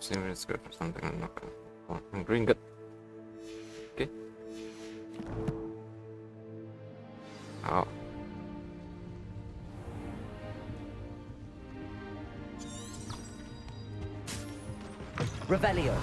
See if it's good for something. I'm not gonna. Oh, and green good. Okay. Oh. Revelio.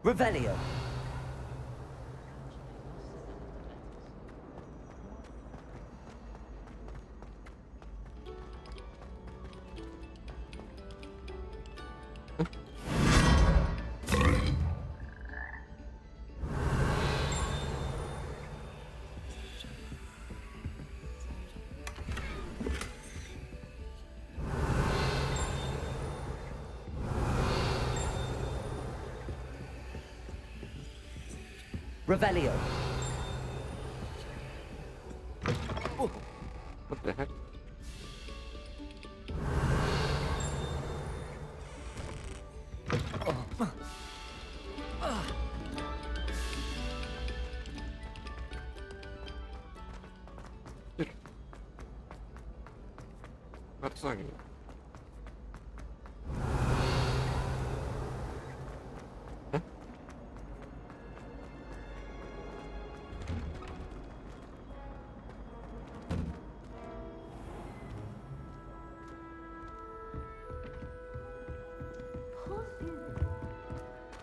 Revelio. Revelio. Oh, what the heck? Shit. What's that? Huh?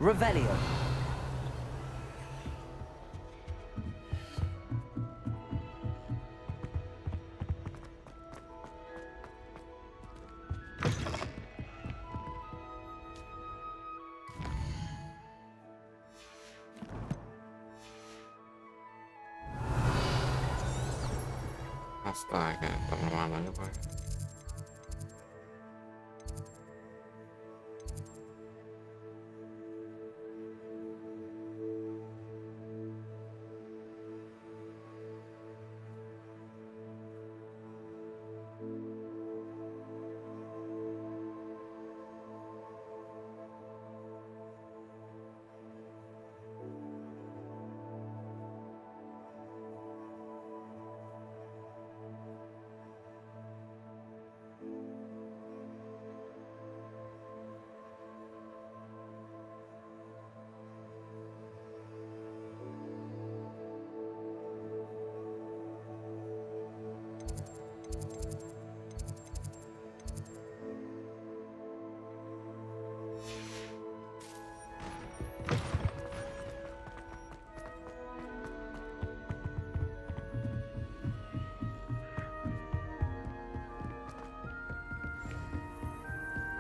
Revelio. Astaga, teman aja pak.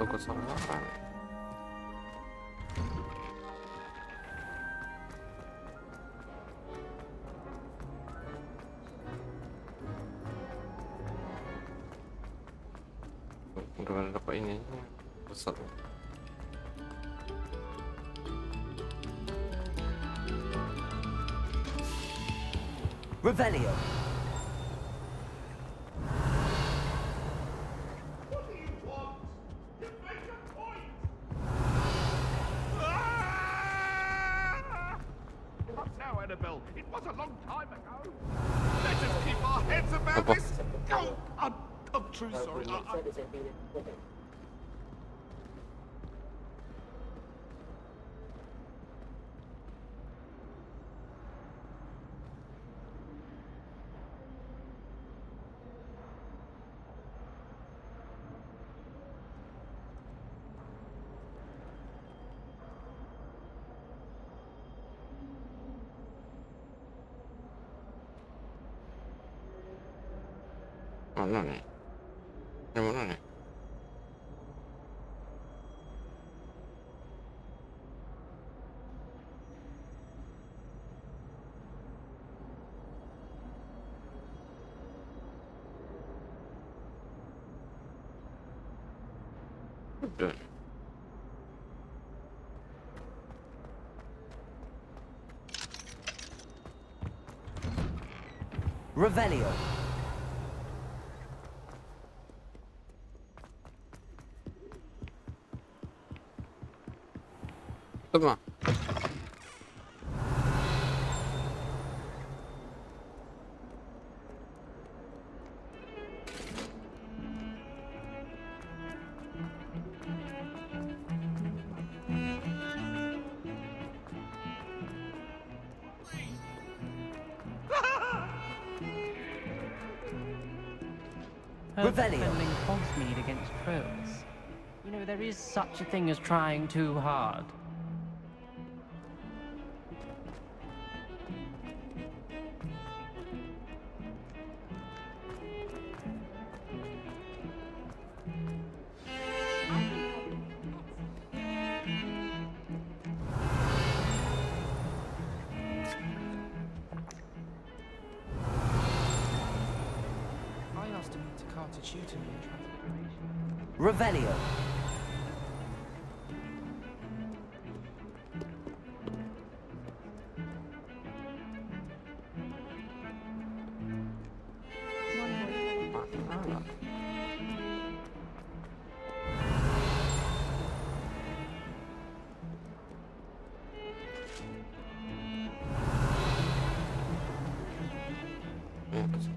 Toko samaran. Udah ada apa ini? Besar. Revelio. It was a long time ago. Let us keep our heads about this. Oh, I'm true sorry. Mana nih? Yang mana nih? Udah. Revelio. Toma. Heard Revelio. defending Hogsmeade against trolls. You know, there is such a thing as trying too hard. I asked him to come to tutor me in transfiguration. Revelio. Mana? Yes.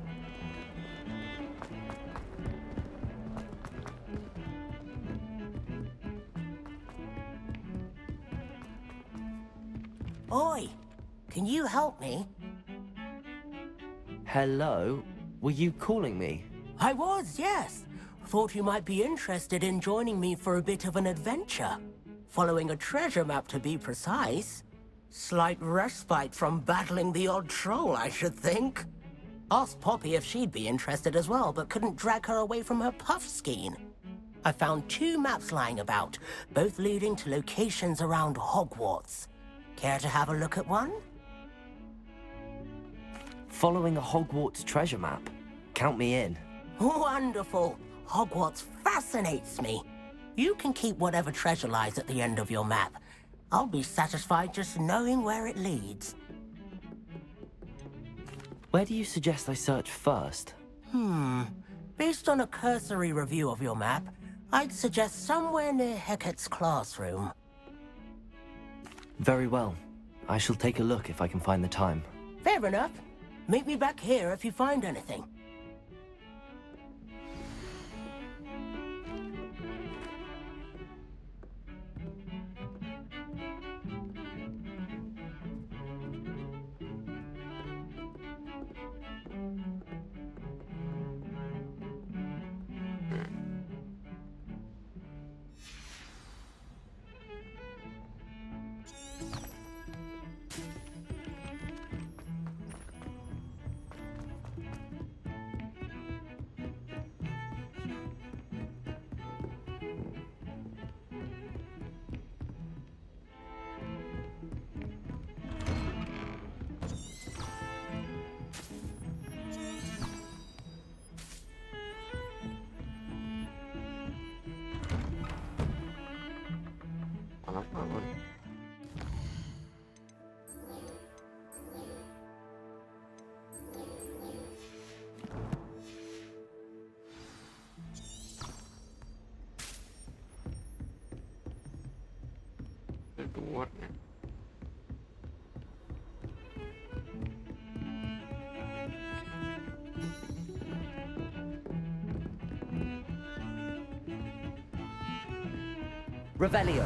Oi, can you help me? Hello? Were you calling me? I was, yes. Thought you might be interested in joining me for a bit of an adventure. Following a treasure map, to be precise. Slight respite from battling the odd troll, I should think. Asked Poppy if she'd be interested as well, but couldn't drag her away from her puff skein. I found 2 maps lying about, both leading to locations around Hogwarts. Care to have a look at one? Following a Hogwarts treasure map? Count me in. Wonderful. Hogwarts fascinates me. You can keep whatever treasure lies at the end of your map. I'll be satisfied just knowing where it leads. Where do you suggest I search first? Based on a cursory review of your map, I'd suggest somewhere near Hecat's classroom. Very well. I shall take a look if I can find the time. Fair enough. Meet me back here if you find anything. Apa? Ada luar nih. Revelio.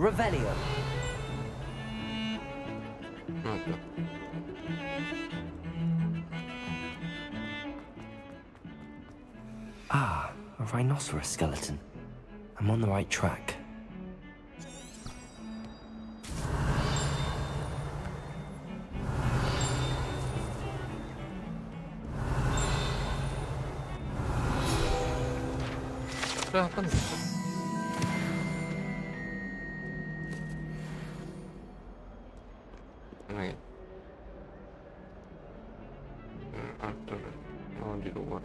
Revelio. Okay. Ah, a rhinoceros skeleton. I'm on the right track. Kelihatan bisa. Mana ya? Ada. Oh, di luar.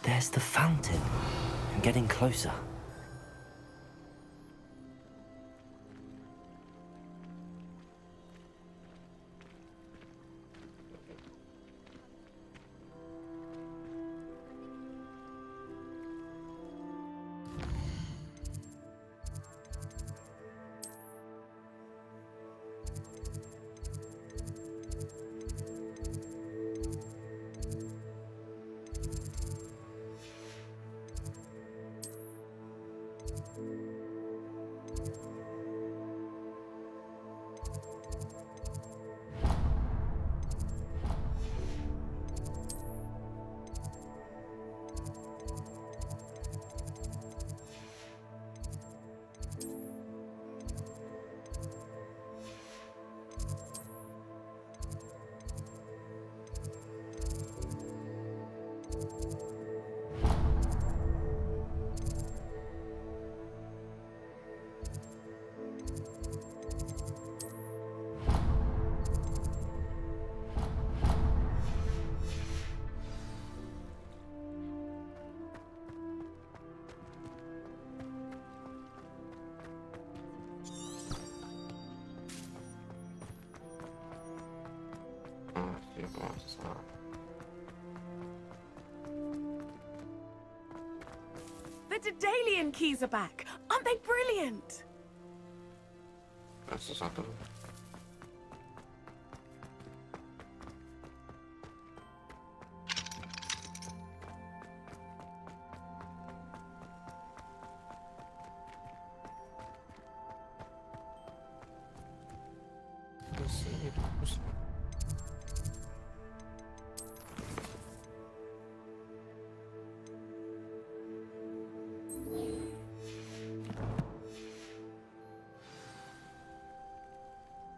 There's the fountain. I'm getting closer. The Daedalian keys are back. Aren't they brilliant? That's satu.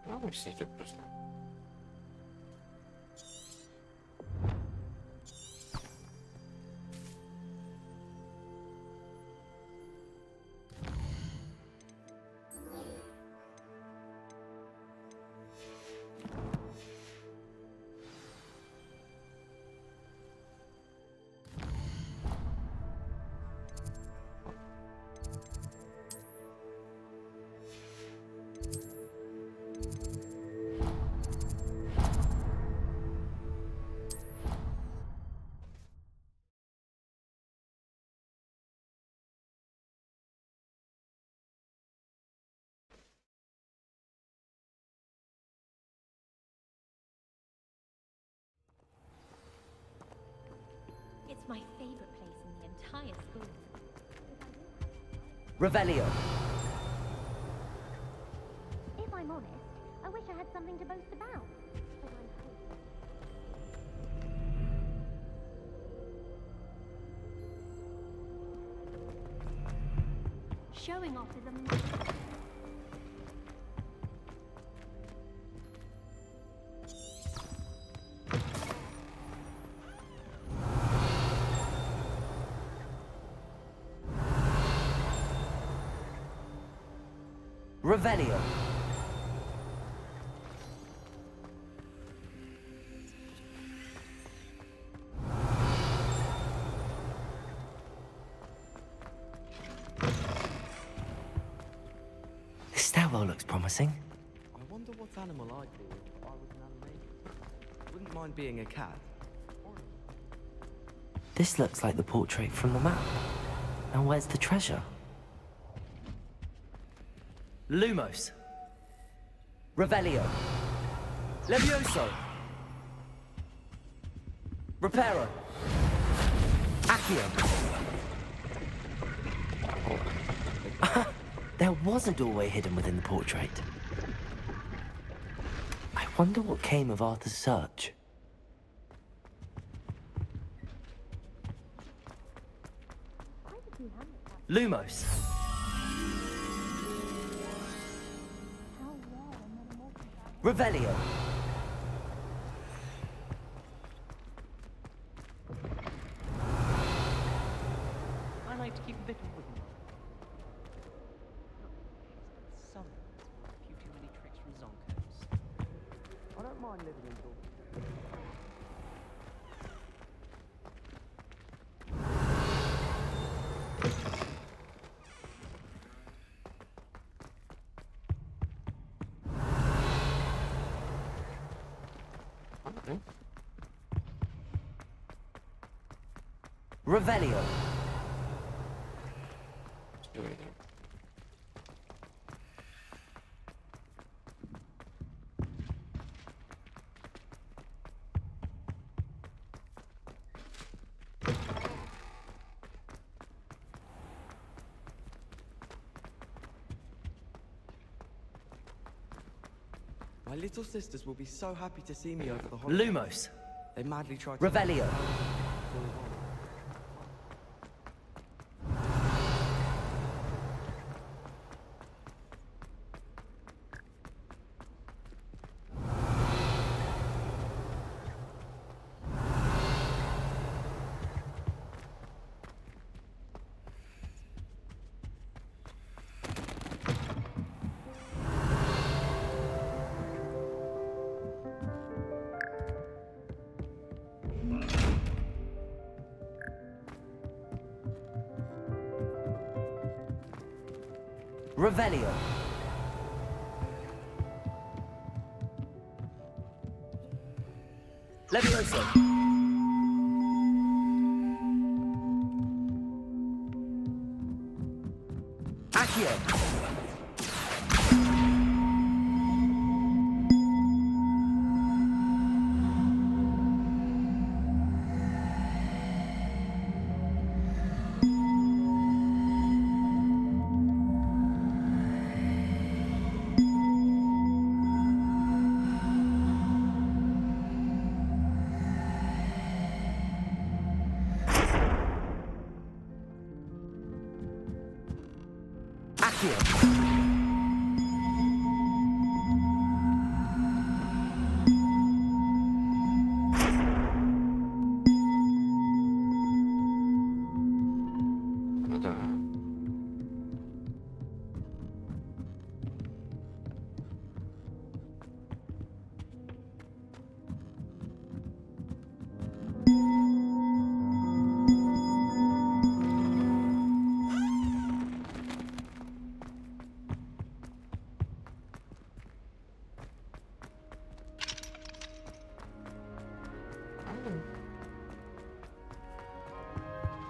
Oh, see the person. It's my favorite place in the entire school. Revelio. If I'm honest, I wish I had something to boast about. But I'm hopeless. Showing off is a Revelio. This stairwell looks promising. I wonder what animal I'd be if I was an animated. Wouldn't mind being a cat. This looks like the portrait from the map. And where's the treasure? Lumos. Revelio. Levioso. Reparo. Accio. There was a doorway hidden within the portrait. I wonder what came of Arthur's search. Lumos. Revelio. I like to keep a bit of wood in mind. Some a few too many tricks from Zonkos. I don't mind living indoors. Okay. Revelio. Let's do it. My little sisters will be so happy to see me over the holidays. Lumos. They madly try to... Revelio. Revelio. Levioso. Accio.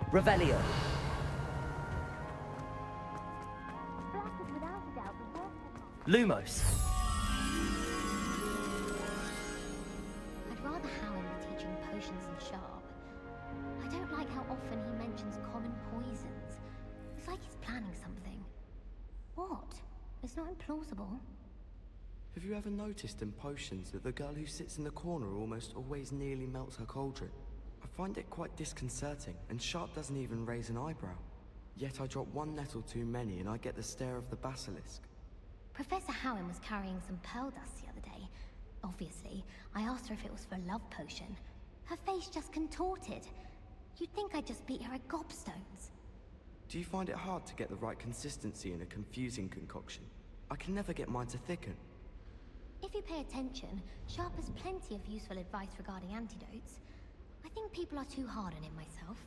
Revelio. Black is without a doubt the worst of Lumos. I'd rather Howin were teaching potions than Sharp. I don't like how often he mentions common poisons. It's like he's planning something. What? It's not implausible. Have you ever noticed in potions that the girl who sits in the corner almost always nearly melts her cauldron? I find it quite disconcerting, and Sharp doesn't even raise an eyebrow. Yet I drop one nettle too many and I get the stare of the basilisk. Professor Howin was carrying some pearl dust the other day. Obviously, I asked her if it was for a love potion. Her face just contorted. You'd think I'd just beat her at gobstones. Do you find it hard to get the right consistency in a confusing concoction? I can never get mine to thicken. If you pay attention, Sharp has plenty of useful advice regarding antidotes. I think people are too hard on him myself.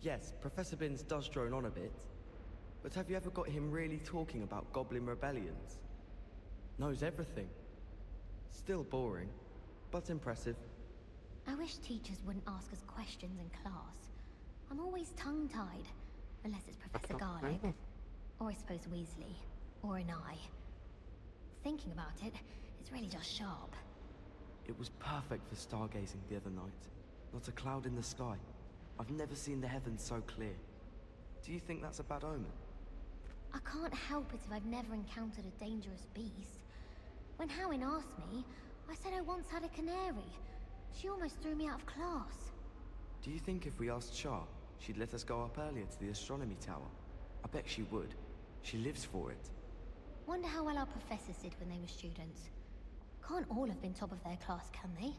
Yes, Professor Binns does drone on a bit. But have you ever got him really talking about goblin rebellions? Knows everything. Still boring, but impressive. I wish teachers wouldn't ask us questions in class. I'm always tongue-tied, unless it's Professor Garlick. Or I suppose Weasley. Or an eye. Thinking about it, it's really just Sharp. It was perfect for stargazing the other night. Not a cloud in the sky. I've never seen the heavens so clear. Do you think that's a bad omen? I can't help it if I've never encountered a dangerous beast. When Howin asked me, I said I once had a canary. She almost threw me out of class. Do you think if we asked Sharp, she'd let us go up earlier to the astronomy tower? I bet she would. She lives for it. Wonder how well our professors did when they were students. Can't all have been top of their class, can they?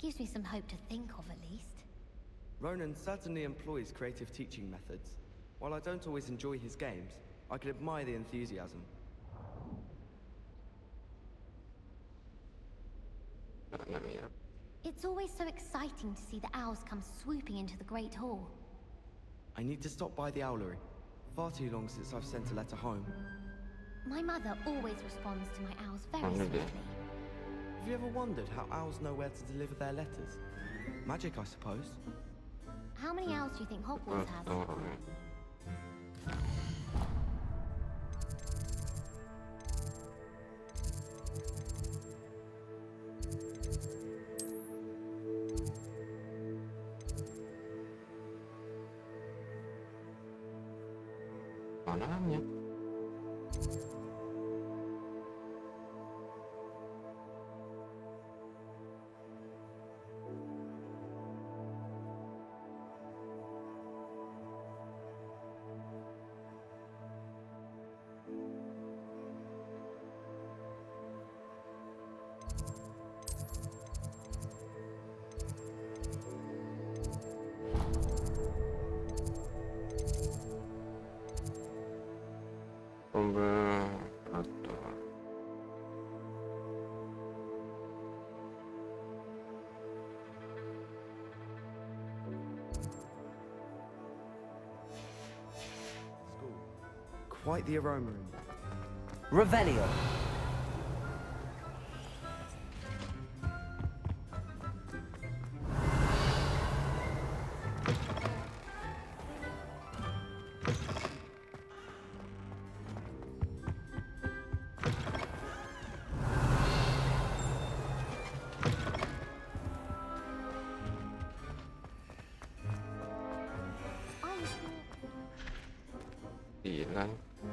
Gives me some hope to think of, at least. Ronan certainly employs creative teaching methods. While I don't always enjoy his games, I can admire the enthusiasm. It's always so exciting to see the owls come swooping into the Great Hall. I need to stop by the owlery. Far too long since I've sent a letter home. My mother always responds to my owls very swiftly. Have you ever wondered how owls know where to deliver their letters? Magic, I suppose. How many owls do you think Hogwarts has? Mananya. Quite the aroma in there. Revelio.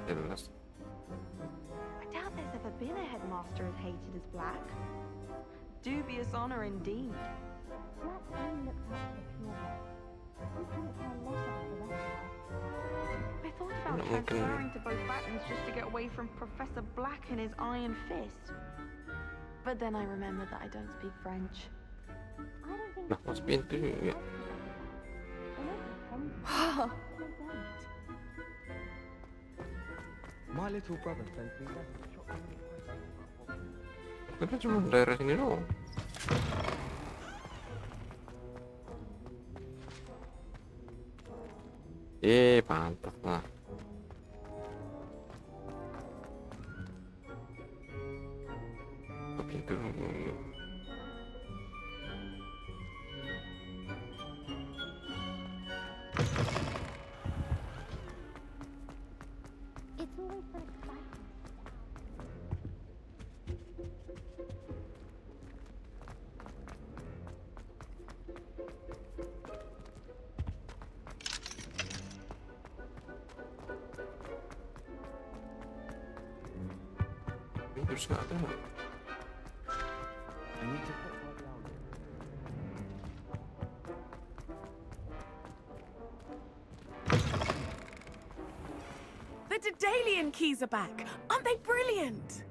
Jelas. I doubt there's ever been a headmaster as hated as Black. Dubious honor indeed. Black only looks out for the pure blood. We can't care less about the rest of us. I thought about transferring to both battens just to get away from Professor Black and his iron fist. But then I remembered that I don't speak French. I don't think Nah, what's been doing it? My little brother sends me letters. Kita cuma daerah sini doang. Pantas lah. Pintu. it's always so exciting. Terus nggak ada. I need to put my down. The Daedalian keys are back. Aren't they brilliant?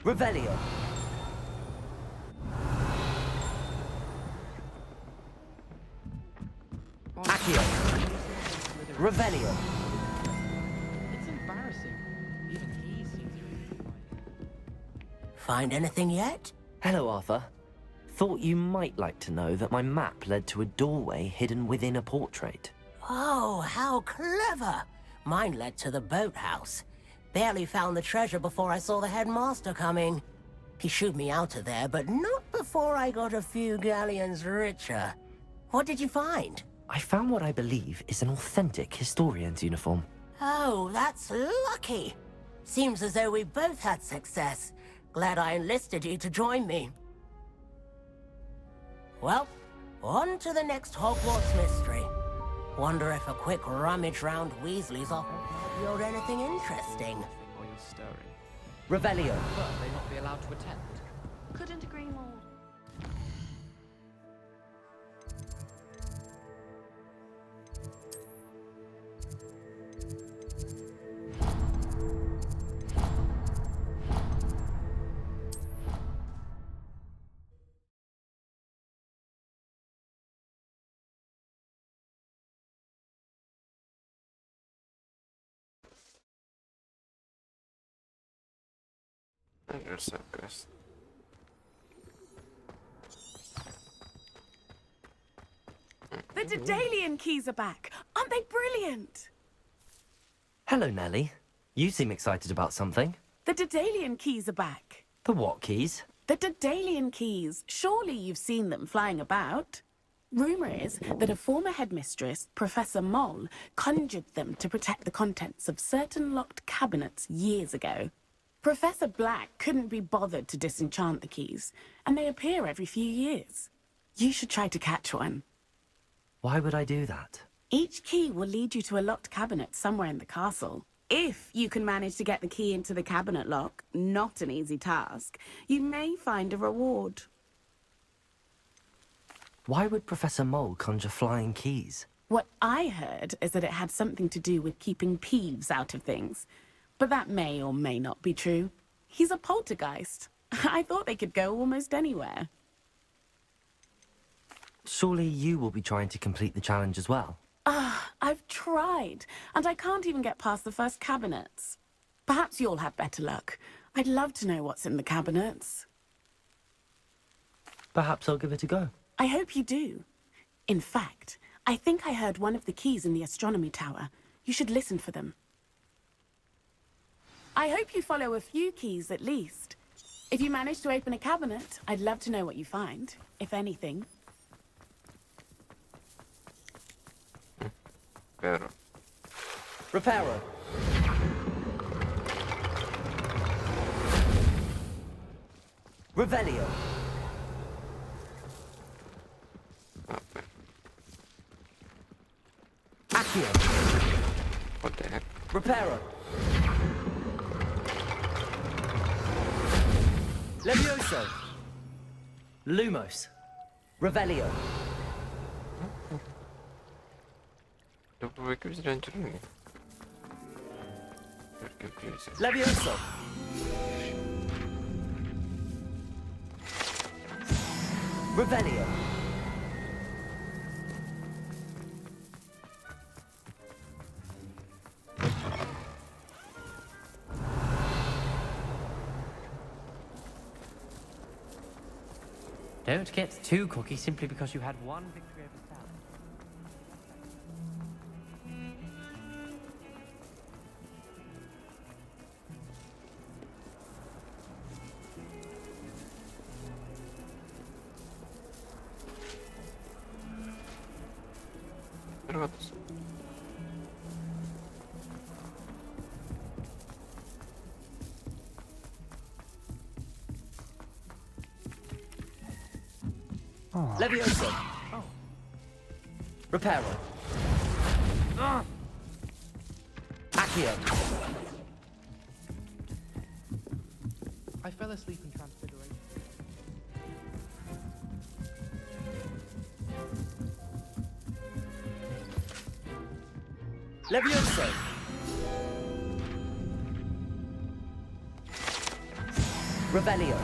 Revelio. Accio. Revelio. It's embarrassing. Even he seems really quiet. Find anything yet? Hello, Arthur. Thought you might like to know that my map led to a doorway hidden within a portrait. Oh, how clever! Mine led to the boathouse. Barely found the treasure before I saw the headmaster coming. He shooed me out of there, but not before I got a few galleons richer. What did you find? I found what I believe is an authentic historian's uniform. Oh, that's lucky. Seems as though we both had success. Glad I enlisted you to join me. Well, on to the next Hogwarts mystery. Wonder if a quick rummage round Weasley's office might yield anything interesting. While you're stirring. Revelio. But they not be allowed to attend. Couldn't agree more. You're so good. The Daedalian keys are back. Aren't they brilliant? Hello, Nellie. You seem excited about something. The Daedalian keys are back. The what keys? The Daedalian keys. Surely you've seen them flying about. Rumour is that a former headmistress, Professor Moll, conjured them to protect the contents of certain locked cabinets years ago. Professor Black couldn't be bothered to disenchant the keys, and they appear every few years. You should try to catch one. Why would I do that? Each key will lead you to a locked cabinet somewhere in the castle. If you can manage to get the key into the cabinet lock, not an easy task, you may find a reward. Why would Professor Mole conjure flying keys? What I heard is that it had something to do with keeping Peeves out of things. But that may or may not be true. He's a poltergeist. I thought they could go almost anywhere. Surely you will be trying to complete the challenge as well. I've tried, and I can't even get past the first cabinets. Perhaps you'll have better luck. I'd love to know what's in the cabinets. Perhaps I'll give it a go. I hope you do. In fact, I think I heard one of the keys in the astronomy tower. You should listen for them. I hope you follow a few keys at least. If you manage to open a cabinet, I'd love to know what you find, if anything. Pero. Reparo. Revelio. Okay. Accio. What the heck? Reparo. Levioso. Lumos. Revelio. Dove chiusi l'angellini? Perché chiusi? Levioso. Revelio. Don't get too cocky simply because you had one victory over Sally. Arrivato su. Levioso. Reparo. Accio. I fell asleep in Transfiguration. Levioso. Revelio.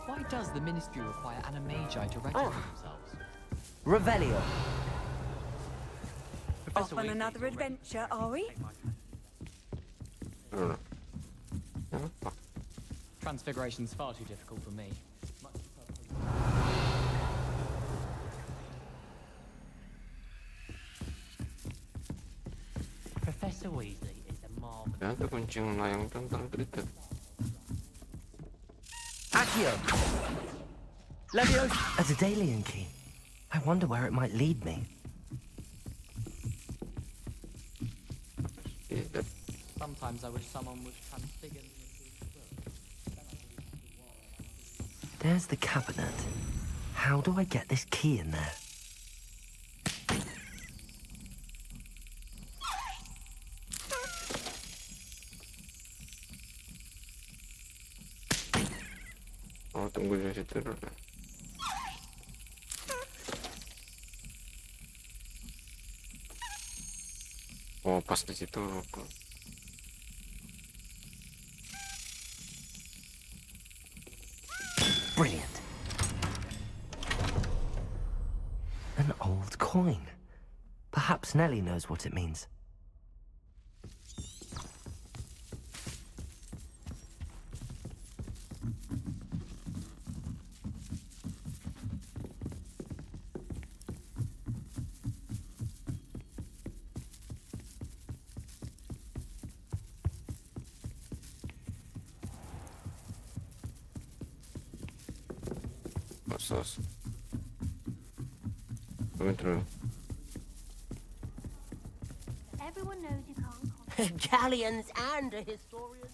Why does the Ministry require animagi to register themselves? Revelio. Off on another adventure, are we? I don't know. Yeah, fuck. Transfiguration's far too difficult for me. Professor Weasley is a marvel. Ternyata kuncing layang tentang kriket. Accio. Leviosa. A Daedalian key. I wonder where it might lead me. Sometimes I wish someone would transfigure me into a quill. There's the cabinet. How do I get this key in there? Oh, tunggu di situ dulu. Oh, pas di situ. Brilliant. An old coin. Perhaps Nellie knows what it means. Sos. Going through. Everyone knows you can't. Galleons and a historian.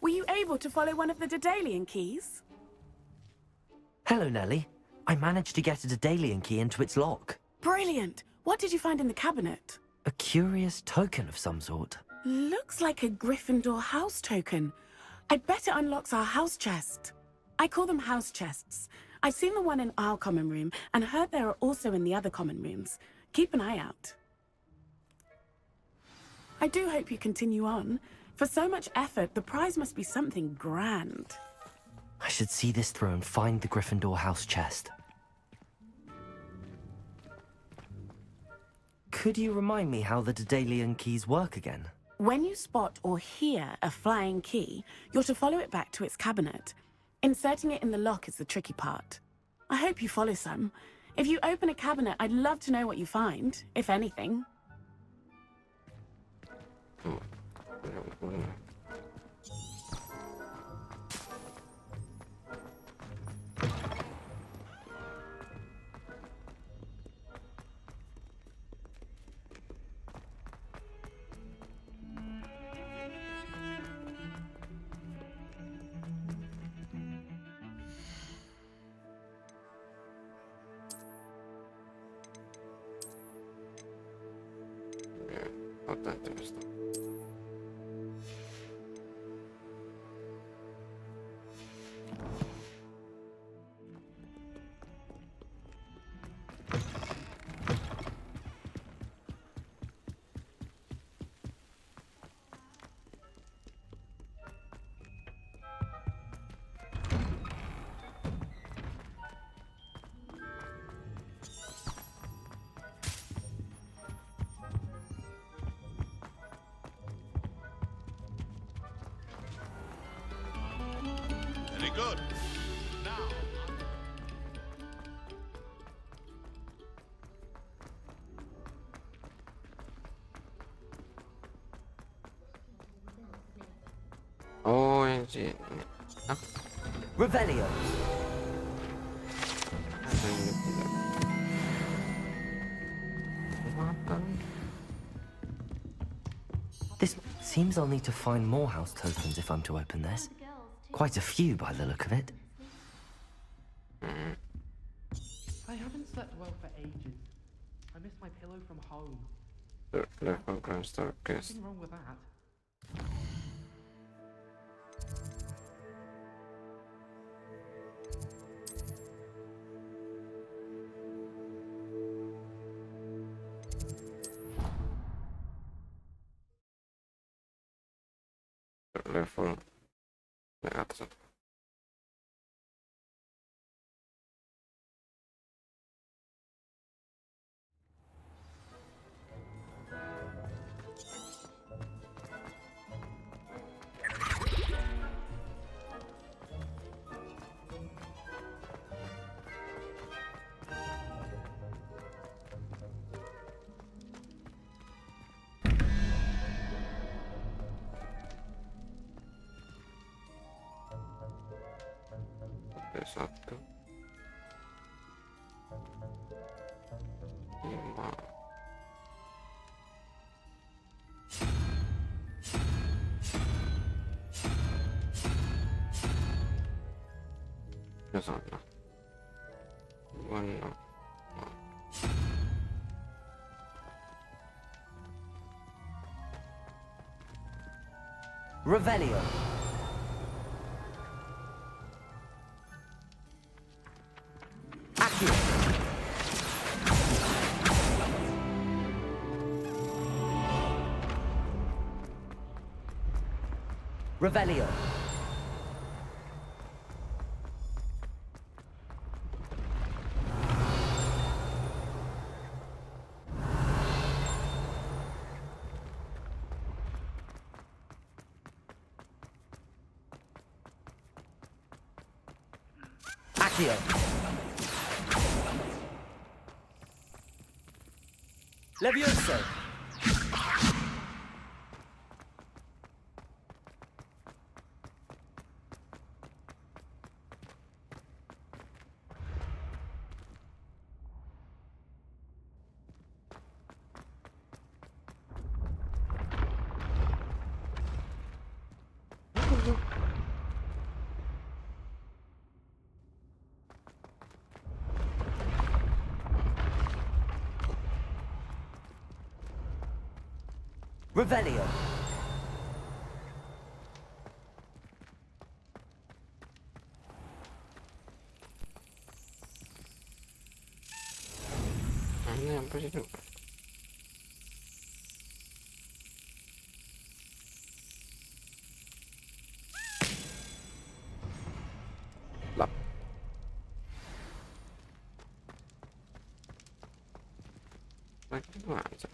Were you able to follow one of the Daedalian keys? Hello, Nellie. I managed to get a Daedalian key into its lock. Brilliant. What did you find in the cabinet? A curious token of some sort. Looks like a Gryffindor house token. I bet it unlocks our house chest. I call them house chests. I've seen the one in our common room and heard there are also in the other common rooms. Keep an eye out. I do hope you continue on. For so much effort, the prize must be something grand. I should see this through and find the Gryffindor house chest. Could you remind me how the Daedalian keys work again? When you spot or hear a flying key, you're to follow it back to its cabinet. Inserting it in the lock is the tricky part. I hope you follow some. If you open a cabinet, I'd love to know what you find, if anything. Not that interesting. Good. Now. OMG. Ah, Revelio. This seems I'll need to find more house tokens if I'm to open this. Quite a few by the look of it. I haven't slept well for ages. I miss my pillow from home. Level grand staircase. Nothing wrong with that. Level negative. Esatto. Ma... Esatto. Bueno. Revelio. Accio. Revelio. Accio. Levioso. Revelio. Apa sih itu? Lap. Lagi gimana sih?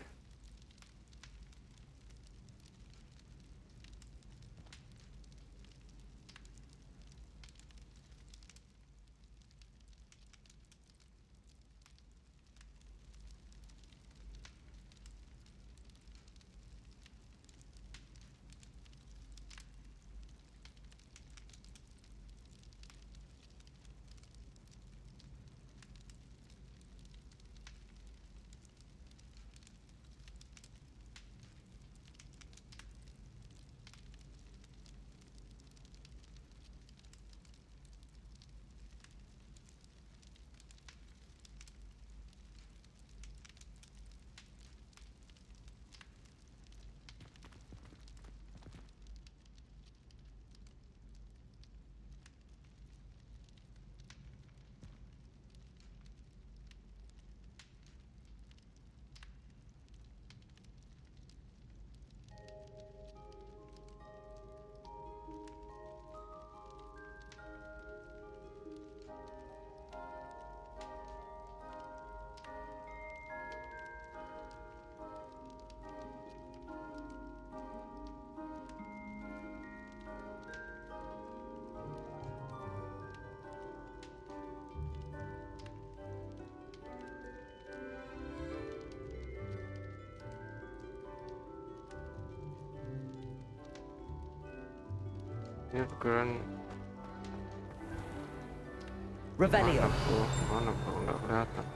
Ini pikiran Revelio. mana bro, nggak kelihatan.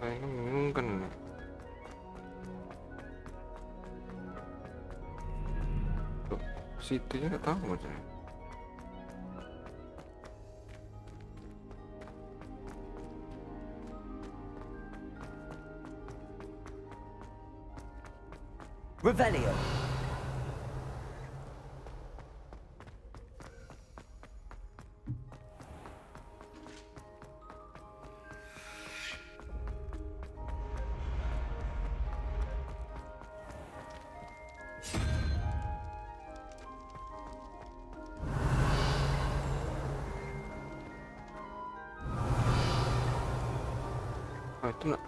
Kayaknya membingungkan nih. Tuh, situnya nggak tahu macamnya. Revelio. Oh, itu nggak.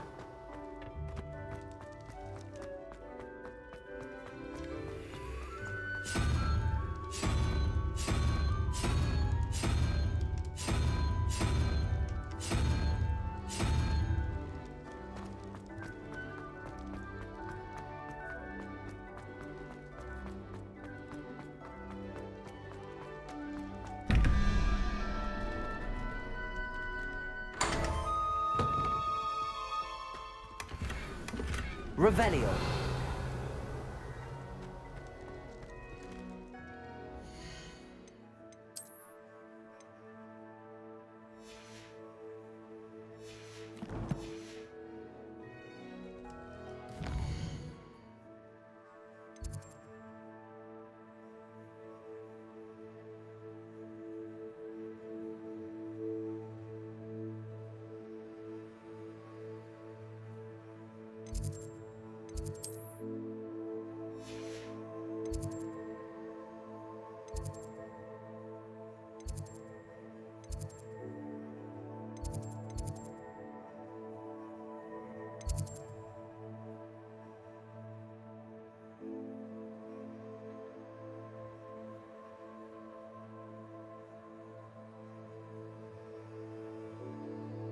Revelio.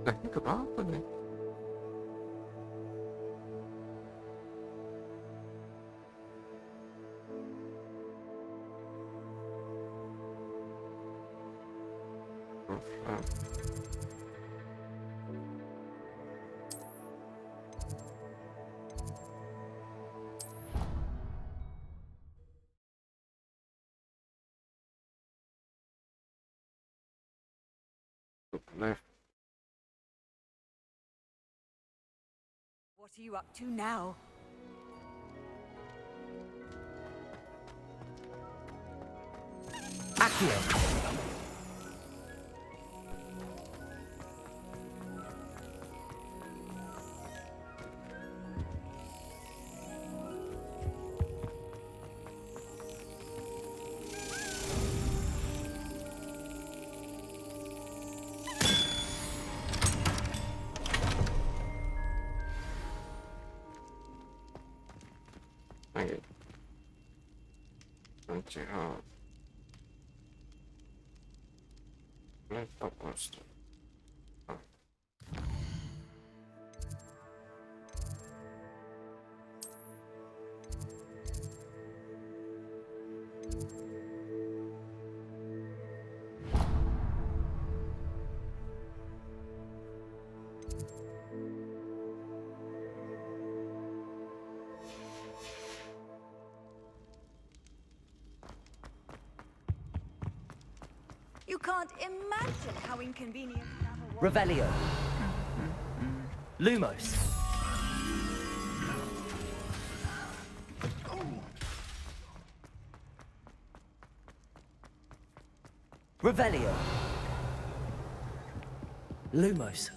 Itu apa nih? Left. What are you up to now? Accio. Okay. Check out. Laptop post. You can't imagine how inconvenient travel was. Revelio. Lumos. Revelio. Lumos.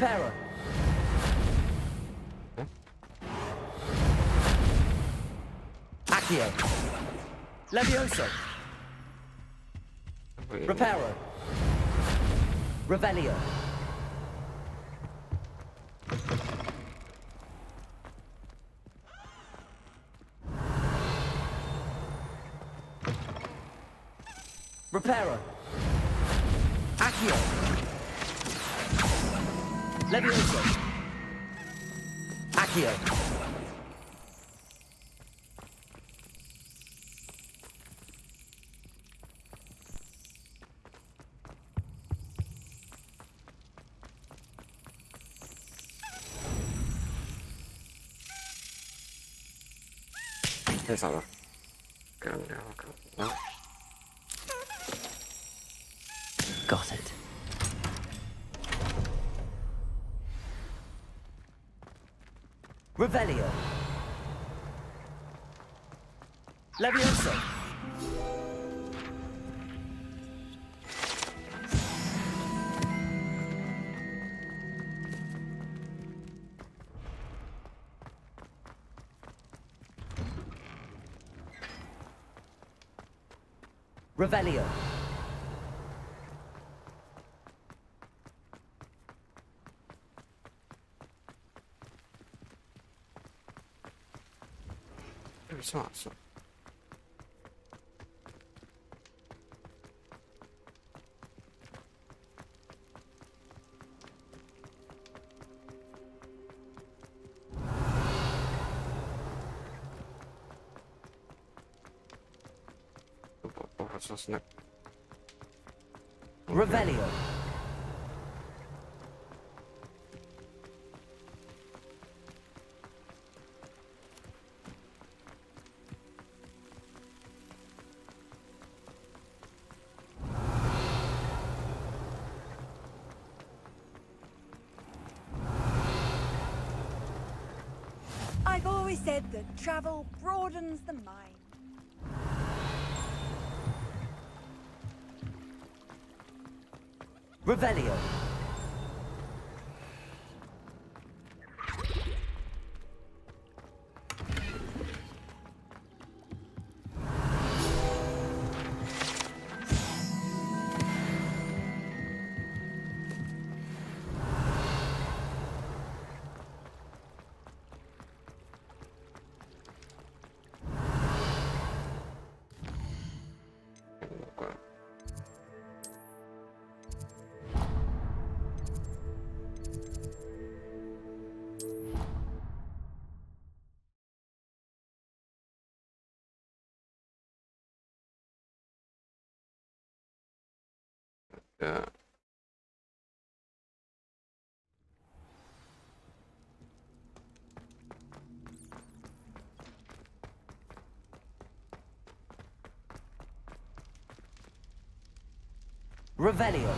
Reparo. Accio. Levioso. Reparo. Revelio. Reparo. Accio. Levioso. Accio. Salah. Okay. No. Got it. Revelio. Levioso. Revelio. Very smart. So. What's next? Revelio. I've always said that travel broadens the mind. Revelio. Yeah. Revelio.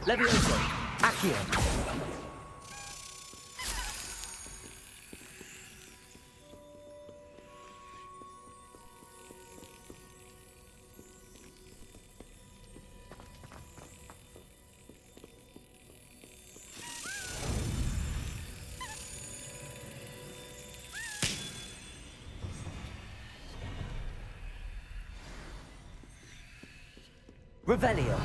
Levioso. Accio. Revelio.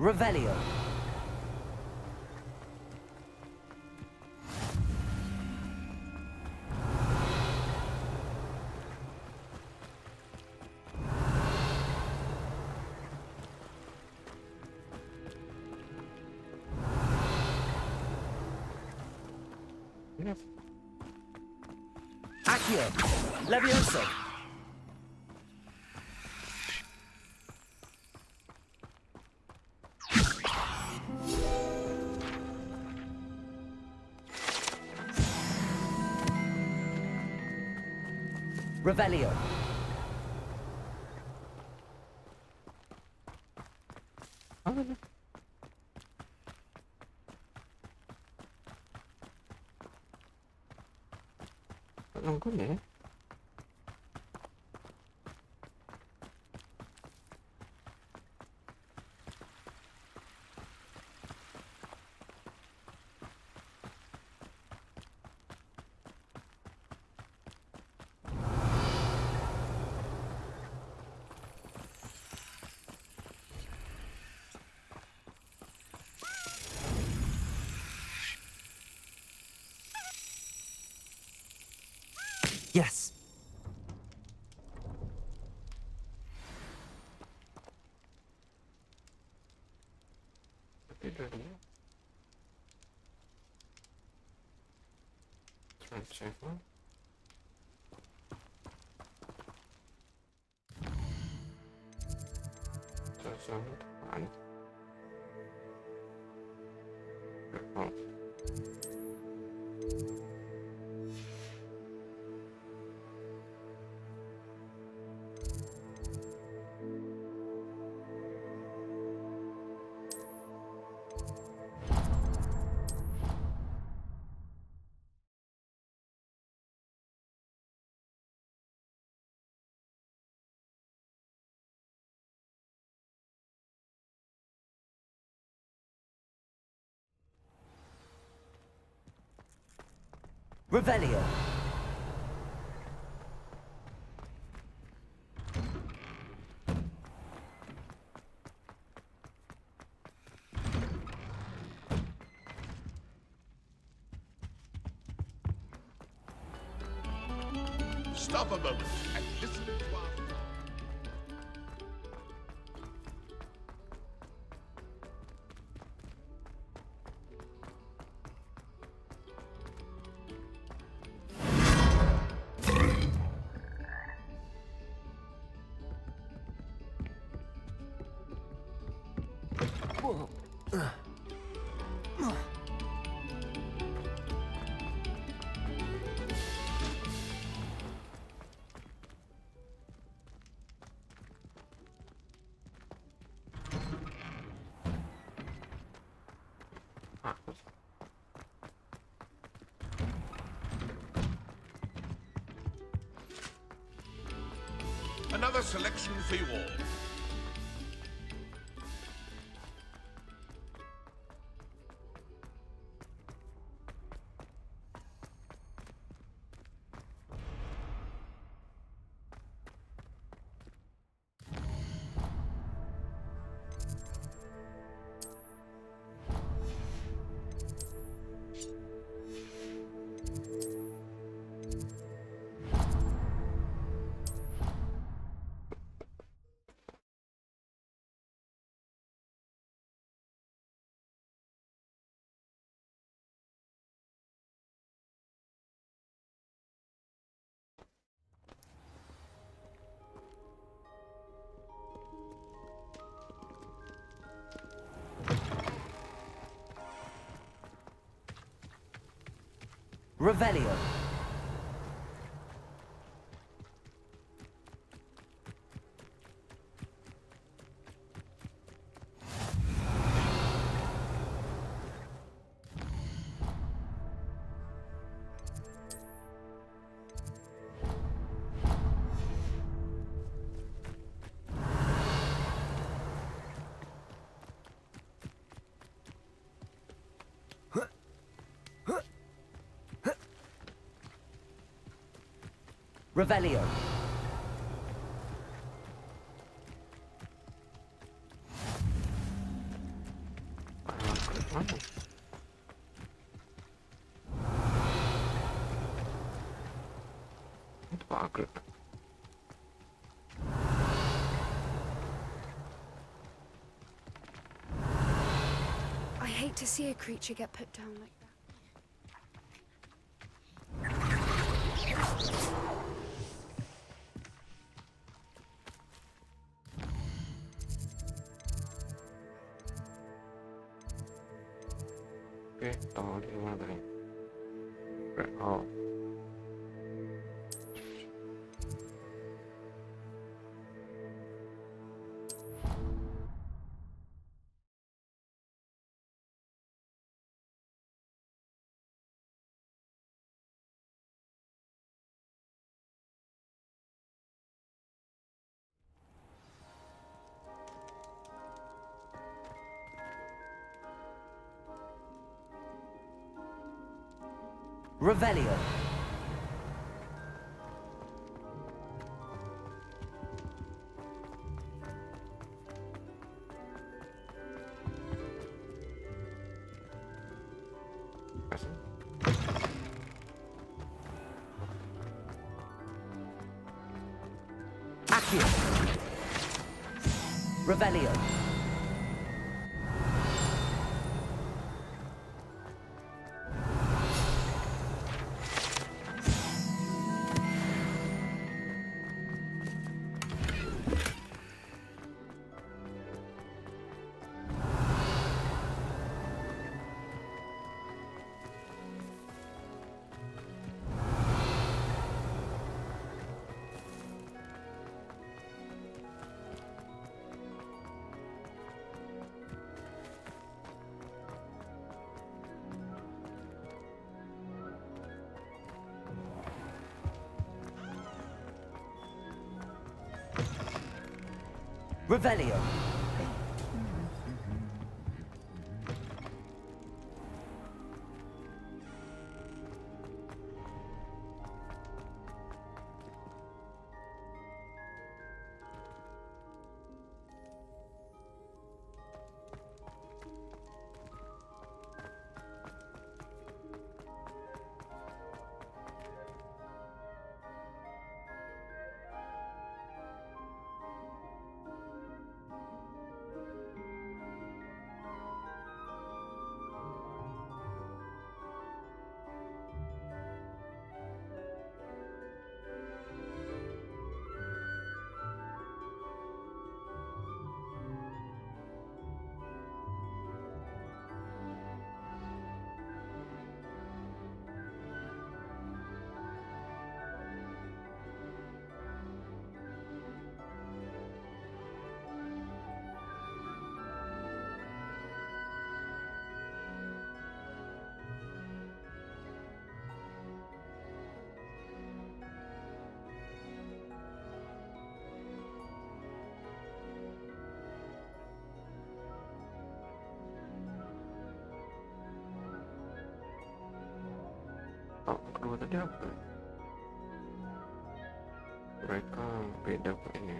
Revelio. Accio. Levioso. Revelio. Non cos'è? Yes. Revelio. Stop a moment and listen to our... Another selection for you all. Revelio. Revelio. Itu bagus. I hate to see a creature get put down like that. Oke, tahu di mana tadi? Oh. Revelio. Accio. Revelio. Revelio. Oh, kedua tadi apa? Mereka beda kok ini.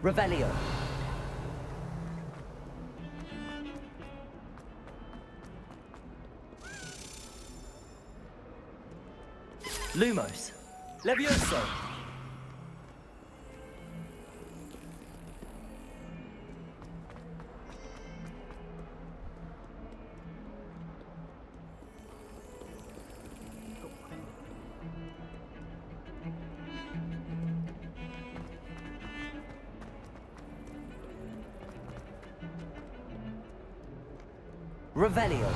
Revelio. Lumos. Levioso. Revelio.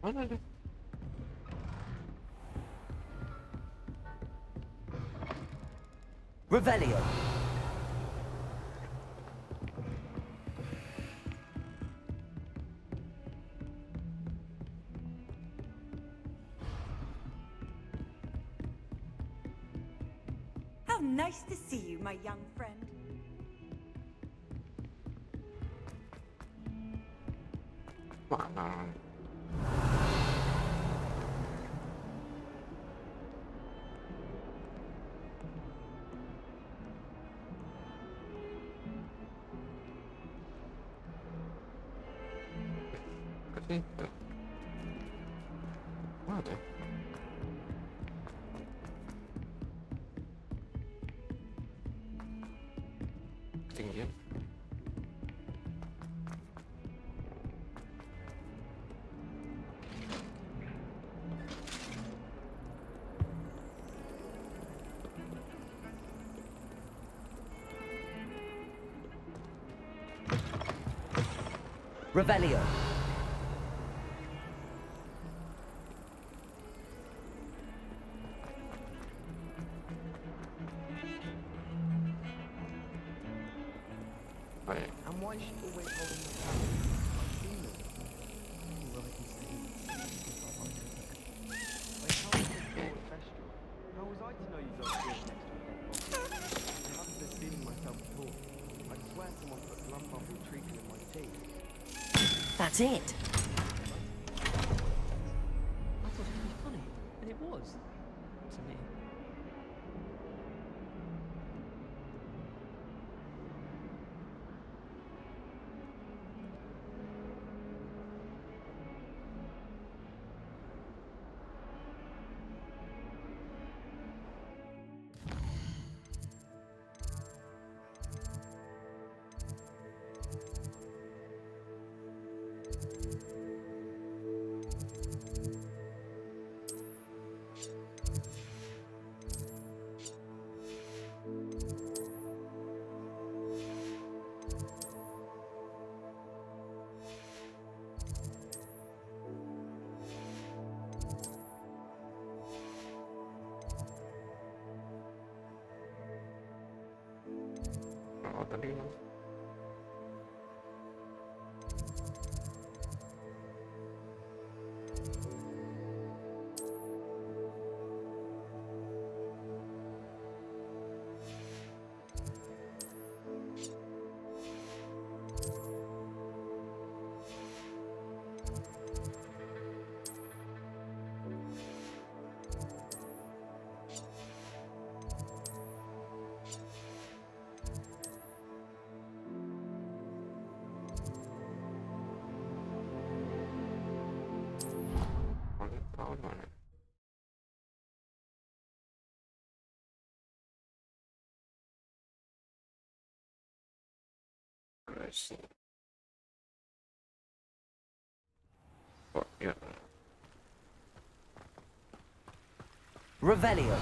What did I do? Revelio. How nice to see you, my young friend. Come on. Così. Guarda. Tinggi. Revelio. And why is she always holding the camera? I've seen them. Well, I can see Wait, how was this door ancestral? How was I to know you don't live next to a dead body? I haven't been feeling myself at all. I swear someone put lung bubble treacle in my tea. That's it. I thought it was funny, and it was. To me. Oh, tadi kan. Tahu mana? Crazy. Oh, yeah. Revelio.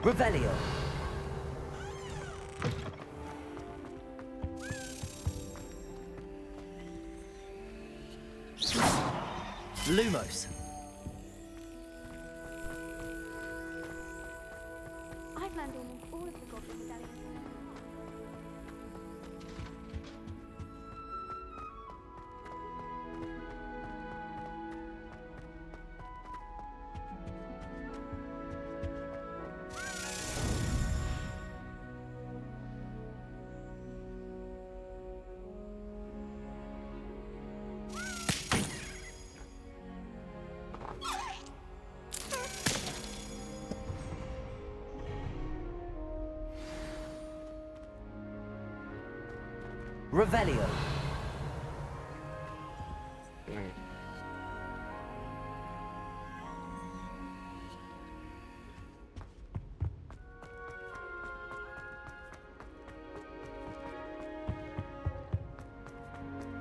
Revelio. Lumos. I've learned almost all of the goblin medallions. Revelio.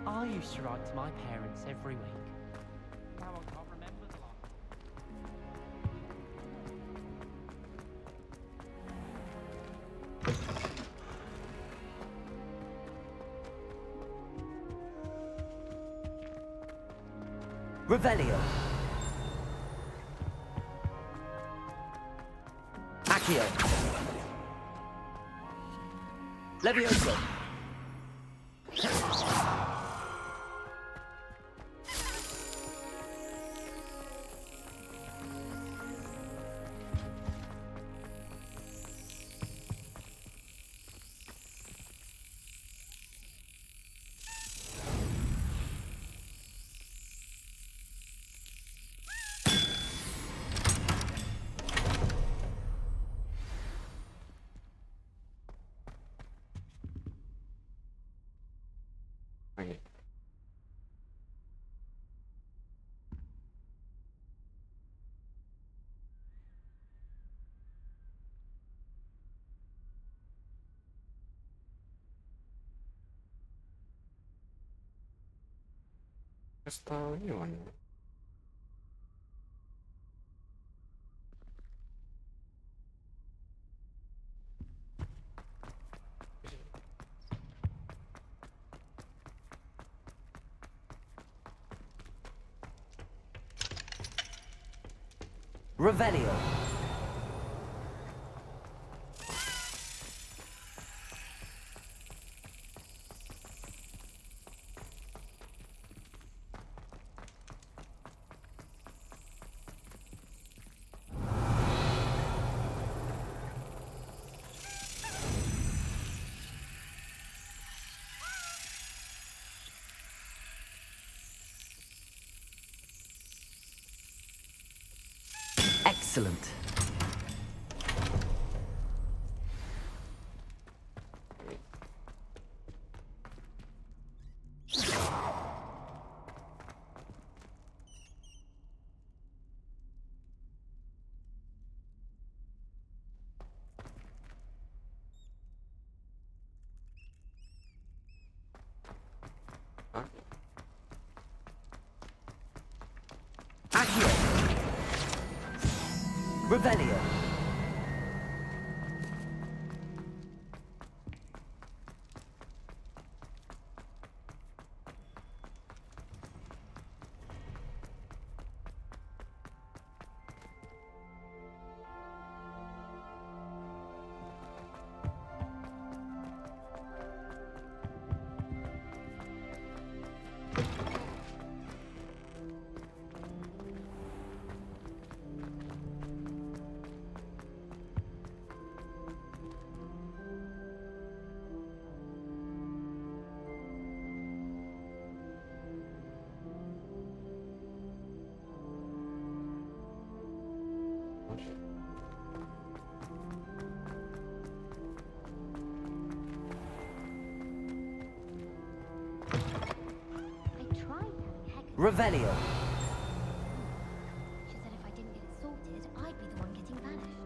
I used to write to my parents every week. Now I can't remember the last. Revelio. Accio. Levioso. Okay. Just anyone. Revelio. Excellent. Accio. Revelio. Revelio. She said if I didn't get it sorted, I'd be the one getting banished.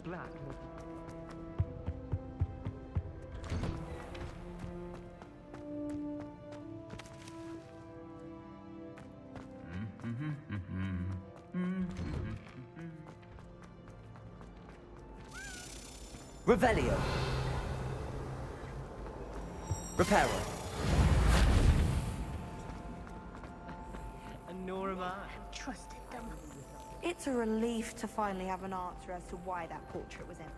glad. Revelio. Reparo. And nor am I. Trusted them. It's a relief to finally have an answer as to why that portrait was empty.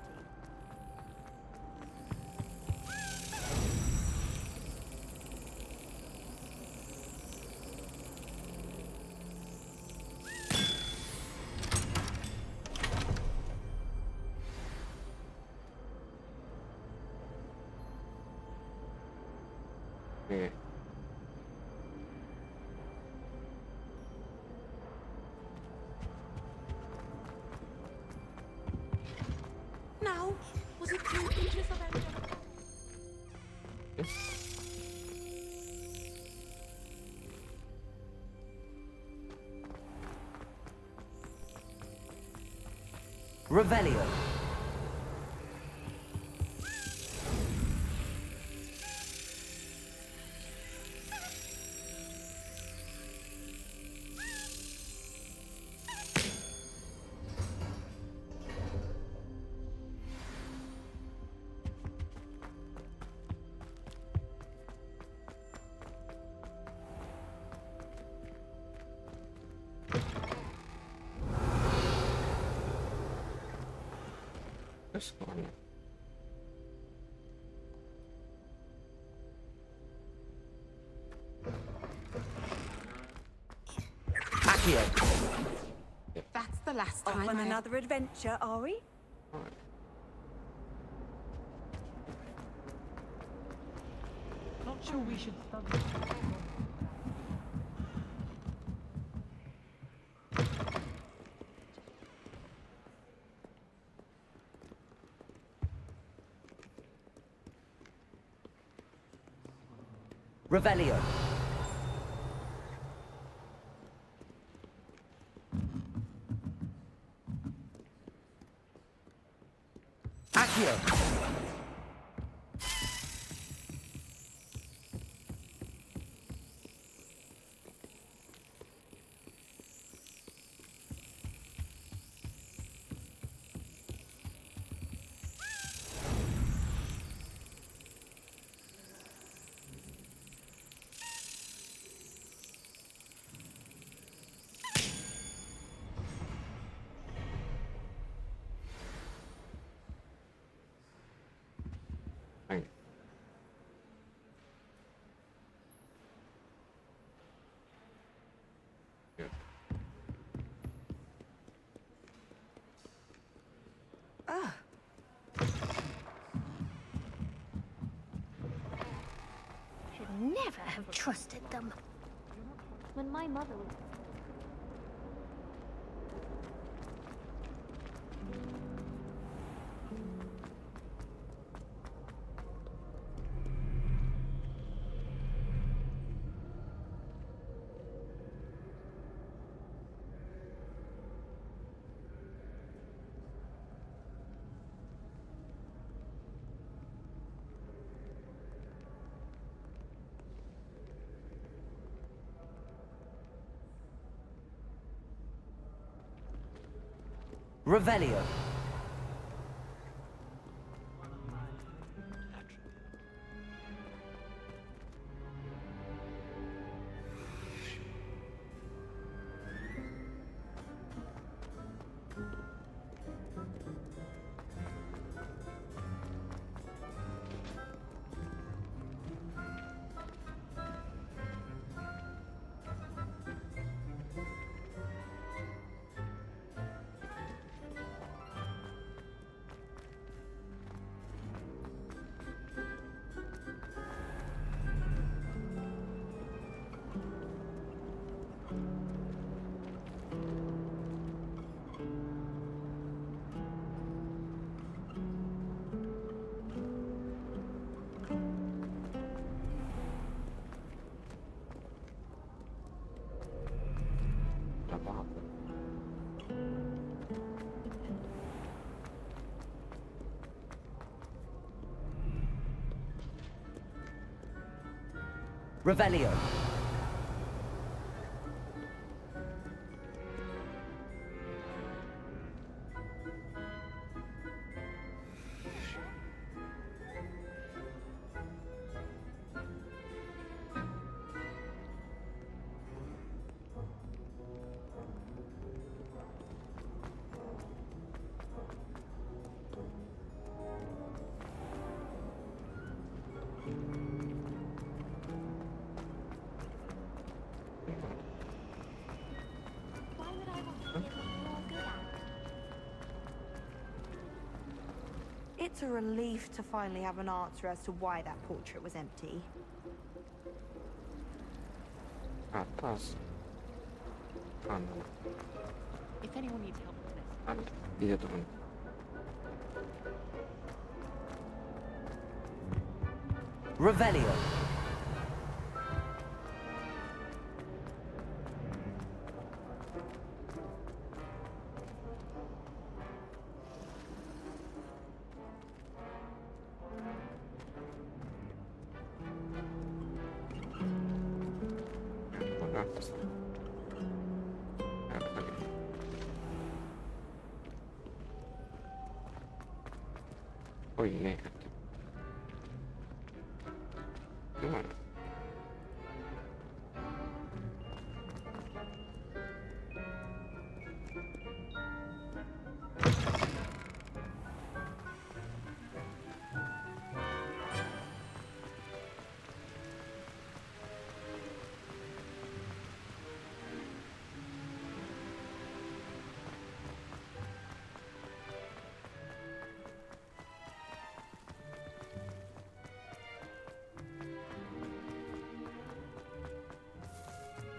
Yeah. Now, was it too inches of anger? Revelio. This one. Accio. That's the last time time. On I- another adventure, are we? Alright. Not sure we should study. Revelio. Accio. Fine. Good. Should never have trusted them. When my mother was... Revelio. Revelio. Why would I want to give what you're good at? It's a relief to finally have an answer as to why that portrait was empty. Atas. Kanan. If anyone needs help with this, Dia teman. Revelio. Atas. Apa lagi? Oh ini. Gimana?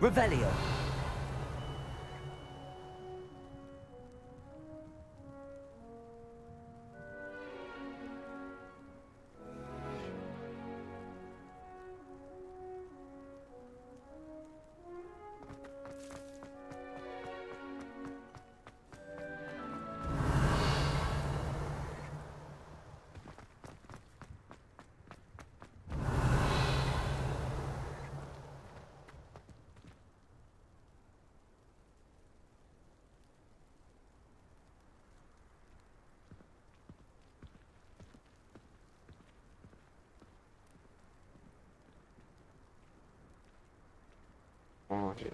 Revelio. Oh ini.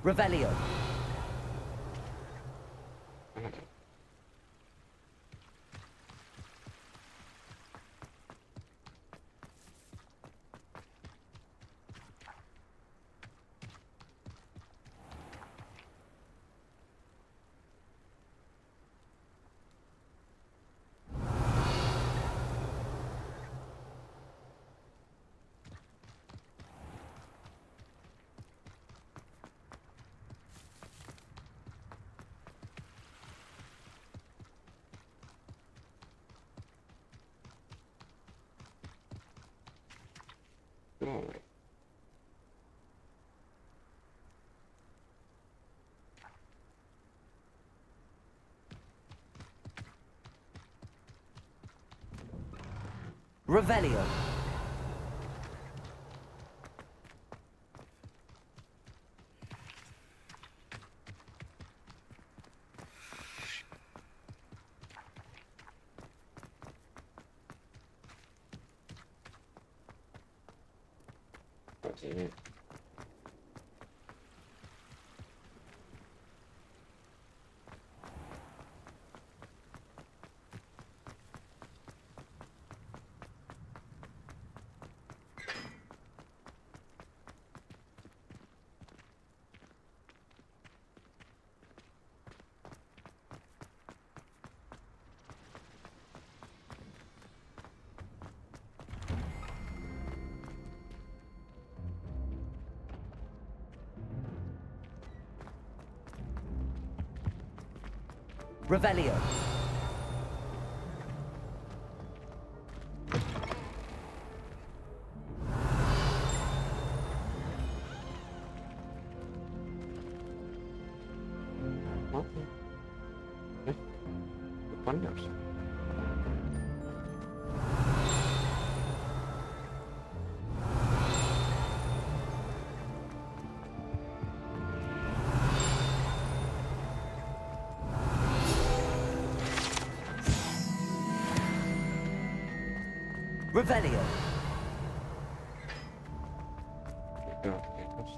Revelio. Oh. Revelio. Ini. Revelio. depannya harus. Revelio. Ya, terus.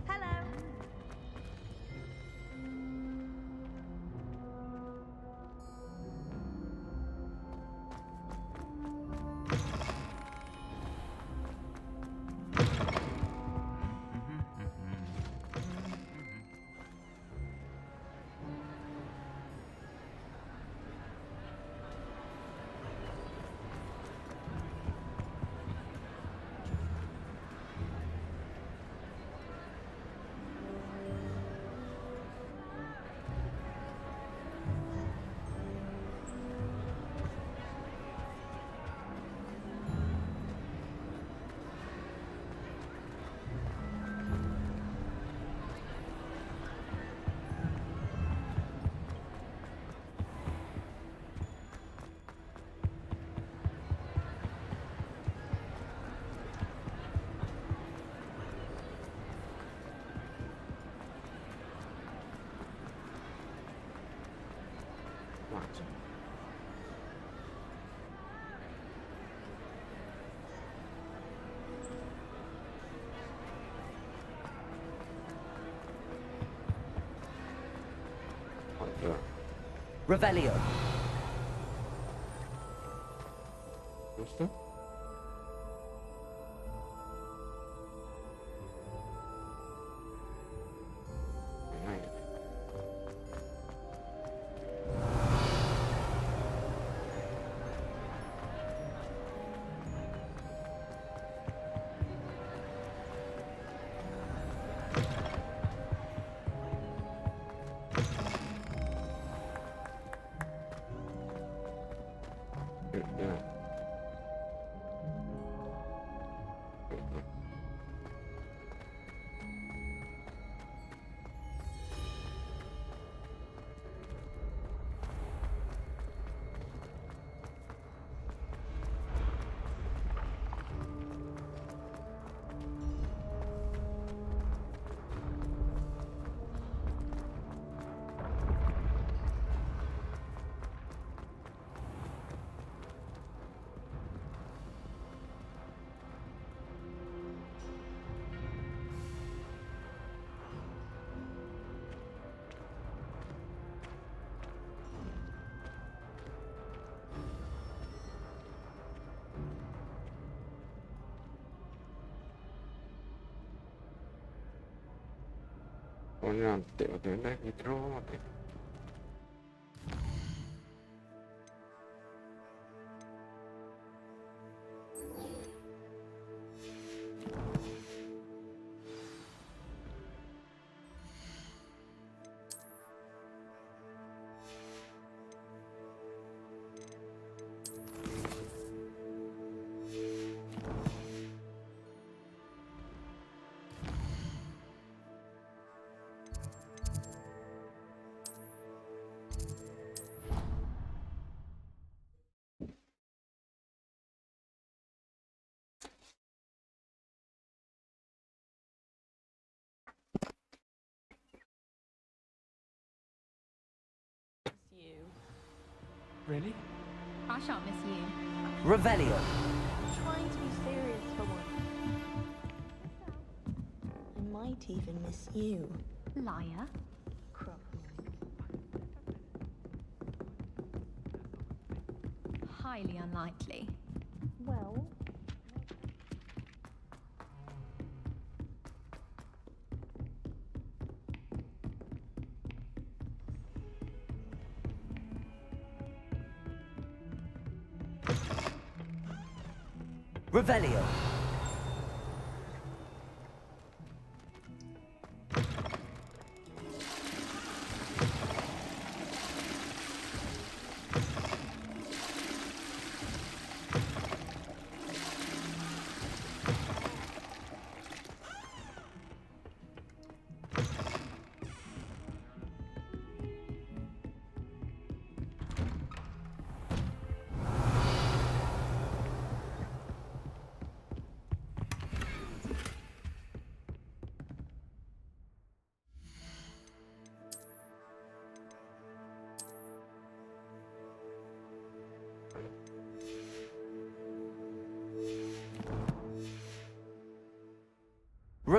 Hello. Macam. Ada. Revelio. Terus tuh? Mana ya? Ya. Oh, nanti udah gitu mati. Really? I shan't miss you. Revelio. Trying to be serious for once. I might even miss you. Liar. Highly unlikely. Well, Revelio.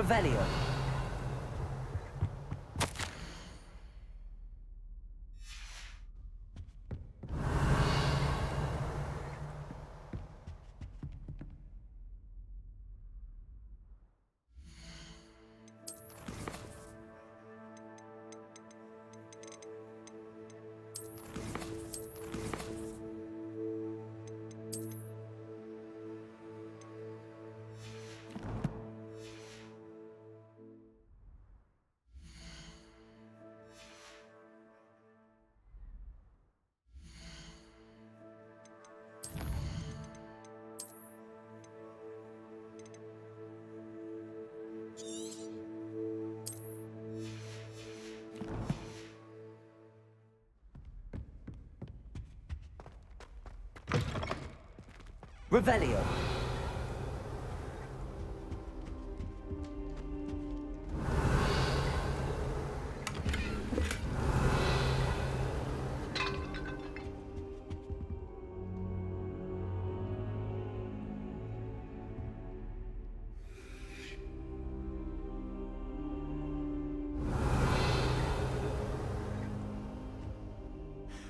Revelio. Revelio.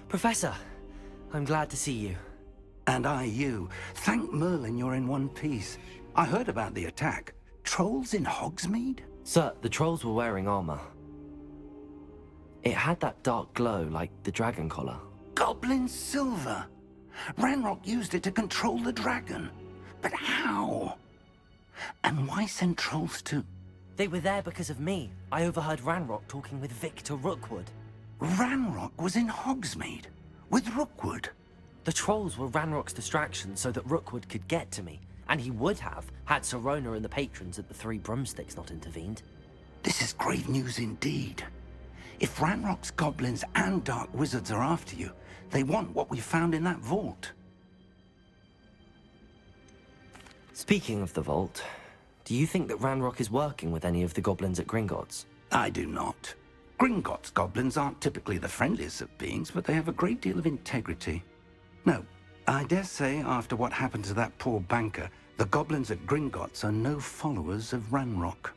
Professor, I'm glad to see you. And I you. Thank Merlin you're in one piece. I heard about the attack. Trolls in Hogsmeade? Sir, the trolls were wearing armor. It had that dark glow like the dragon collar. Goblin silver! Ranrock used it to control the dragon. But how? And why send trolls to... They were there because of me. I overheard Ranrock talking with Victor Rookwood. Ranrock was in Hogsmeade? With Rookwood? The trolls were Ranrock's distraction so that Rookwood could get to me. And he would have, had Sirona and the patrons at the Three Broomsticks not intervened. This is grave news indeed. If Ranrock's goblins and dark wizards are after you, they want what we found in that vault. Speaking of the vault, do you think that Ranrock is working with any of the goblins at Gringotts? I do not. Gringotts goblins aren't typically the friendliest of beings, but they have a great deal of integrity. No, I dare say after what happened to that poor banker, the goblins at Gringotts are no followers of Ranrock.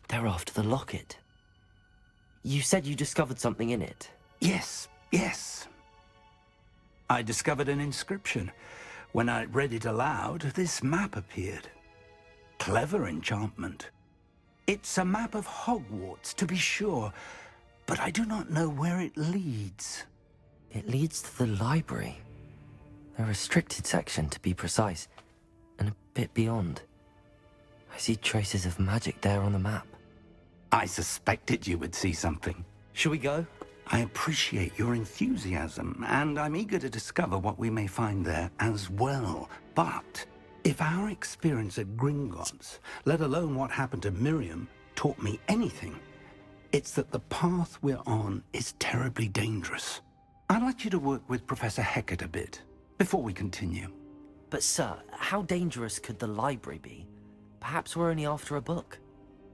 They're after the locket. You said you discovered something in it. Yes, yes. I discovered an inscription. When I read it aloud, this map appeared. Clever enchantment. It's a map of Hogwarts, to be sure, but I do not know where it leads. It leads to the library. A restricted section, to be precise, and a bit beyond. I see traces of magic there on the map. I suspected you would see something. Shall we go? I appreciate your enthusiasm, and I'm eager to discover what we may find there as well. But if our experience at Gringotts, let alone what happened to Miriam, taught me anything, it's that the path we're on is terribly dangerous. I'd like you to work with Professor Hecat a bit, before we continue. But sir, how dangerous could the library be? Perhaps we're only after a book.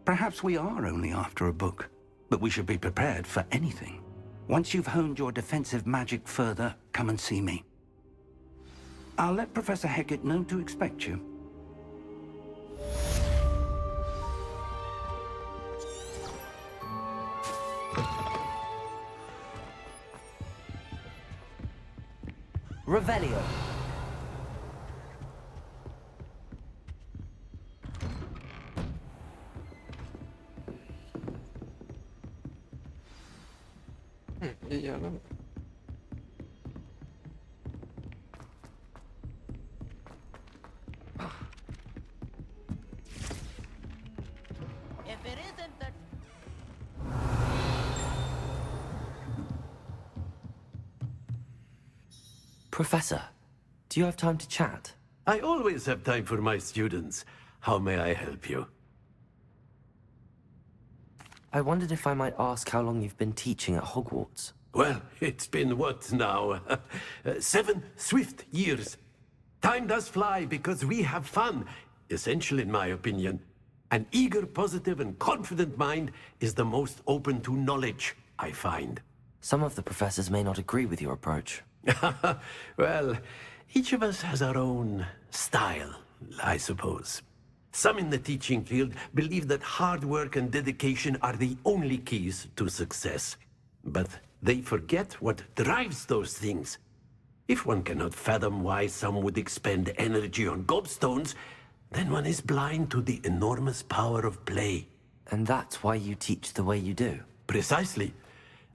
Perhaps we are only after a book, but we should be prepared for anything. Once you've honed your defensive magic further, come and see me. I'll let Professor Hecat know to expect you. Revelio. Jävlar. If it isn't the... Professor, do you have time to chat? I always have time for my students. How may I help you? I wondered if I might ask how long you've been teaching at Hogwarts. Well, it's been what now? 7 swift years. Time does fly because we have fun. Essential in my opinion. An eager, positive, and confident mind is the most open to knowledge, I find. Some of the professors may not agree with your approach. Well, each of us has our own style, I suppose. Some in the teaching field believe that hard work and dedication are the only keys to success. But they forget what drives those things. If one cannot fathom why some would expend energy on gobstones, then one is blind to the enormous power of play. And that's why you teach the way you do? Precisely.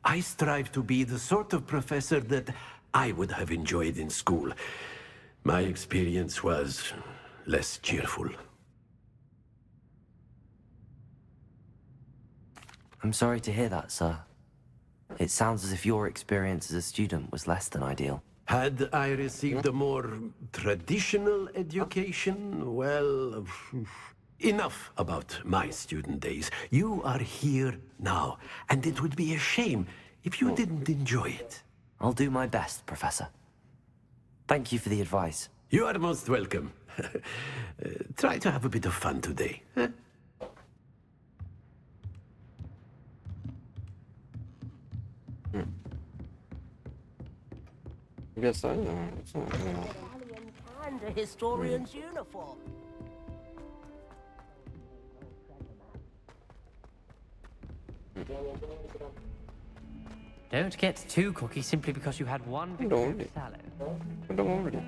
I strive to be the sort of professor that I would have enjoyed in school. My experience was less cheerful. I'm sorry to hear that, sir. It sounds as if your experience as a student was less than ideal. Had I received a more traditional education, well, enough about my student days. You are here now, and it would be a shame if you didn't enjoy it. I'll do my best, Professor. Thank you for the advice. You are most welcome. Try to have a bit of fun today. Huh? Yes, I know. And a historian's uniform. Don't get too cocky simply because you had one victory of salad. Don't worry.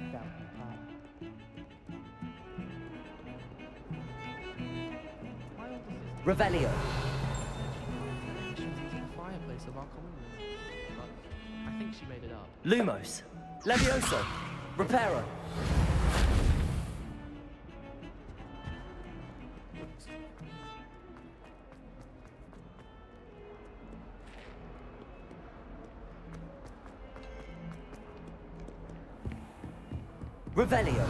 Revelio. Fireplace of our common room. But I think she made it up. Lumos. Levioso. Reparo. Revelio.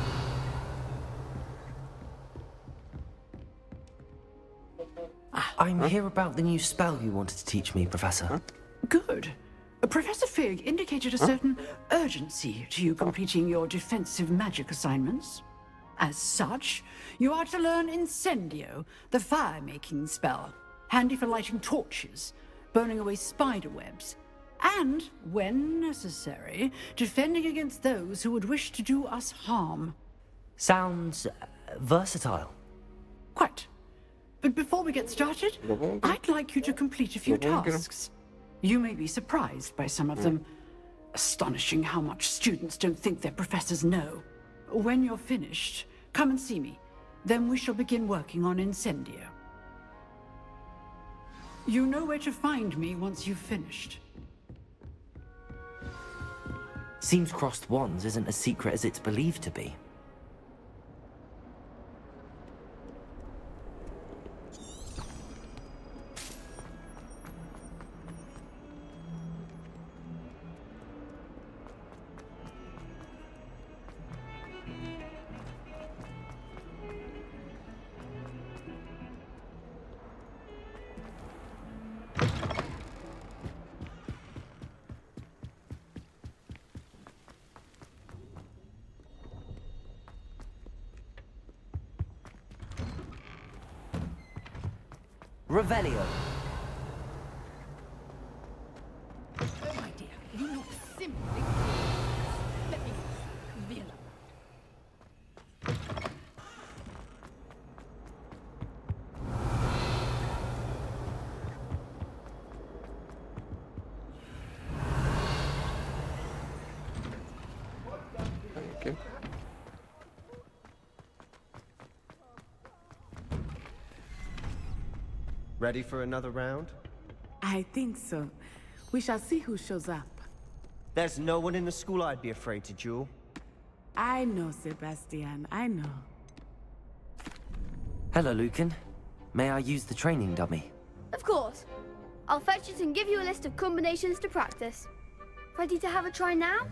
I'm here about the new spell you wanted to teach me, Professor. Good. Professor Fig indicated a certain urgency to you completing your defensive magic assignments. As such, you are to learn Incendio, the fire-making spell, handy for lighting torches, burning away spider webs, and, when necessary, defending against those who would wish to do us harm. Sounds versatile. Quite. But before we get started, I'd like you to complete a few tasks. You may be surprised by some of them. Astonishing how much students don't think their professors know. When you're finished, come and see me. Then we shall begin working on Incendio. You know where to find me once you've finished. Seems crossed wands isn't as secret as it's believed to be. Revelio. Oh, my dear, you look simply... Let me... Villa. Thank you. Ready for another round? I think so. We shall see who shows up. There's no one in the school I'd be afraid to duel. I know, Sebastian. I know. Hello, Lucan. May I use the training dummy? Of course. I'll fetch it and give you a list of combinations to practice. Ready to have a try now?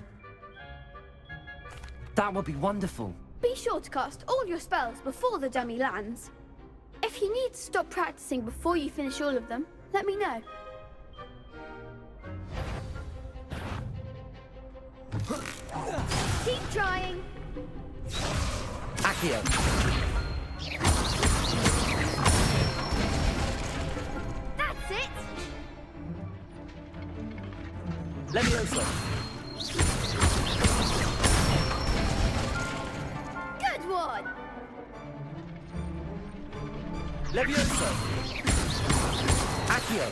That would be wonderful. Be sure to cast all your spells before the dummy lands. If you need to stop practicing before you finish all of them, let me know. Keep trying. Accio. That's it. Levioso. Good one. Levioso! Accio!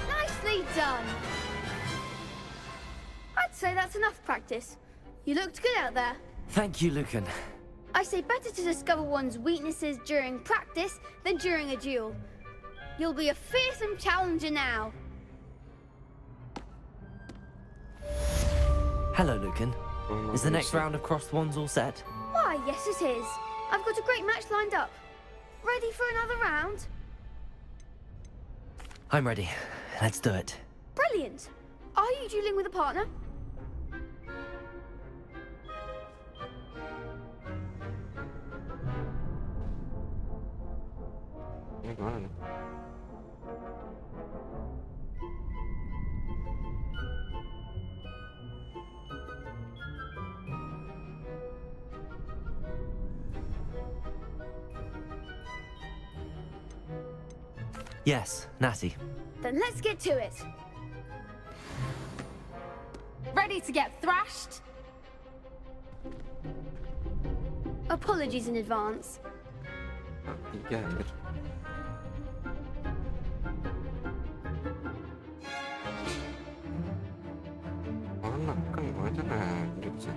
Nicely done! I'd say that's enough practice. You looked good out there. Thank you, Lucan. I say better to discover one's weaknesses during practice than during a duel. You'll be a fearsome challenger now. Hello, Lucan. Is the next round of crossed wands all set? Why, yes it is. I've got a great match lined up. Ready for another round? I'm ready. Let's do it. Brilliant. Are you dueling with a partner? Ini gimana nih? Yes, Natty. Then let's get to it. Ready to get thrashed? Apologies in advance. Tiga anjir. Mana kan gua aja lanjut sih.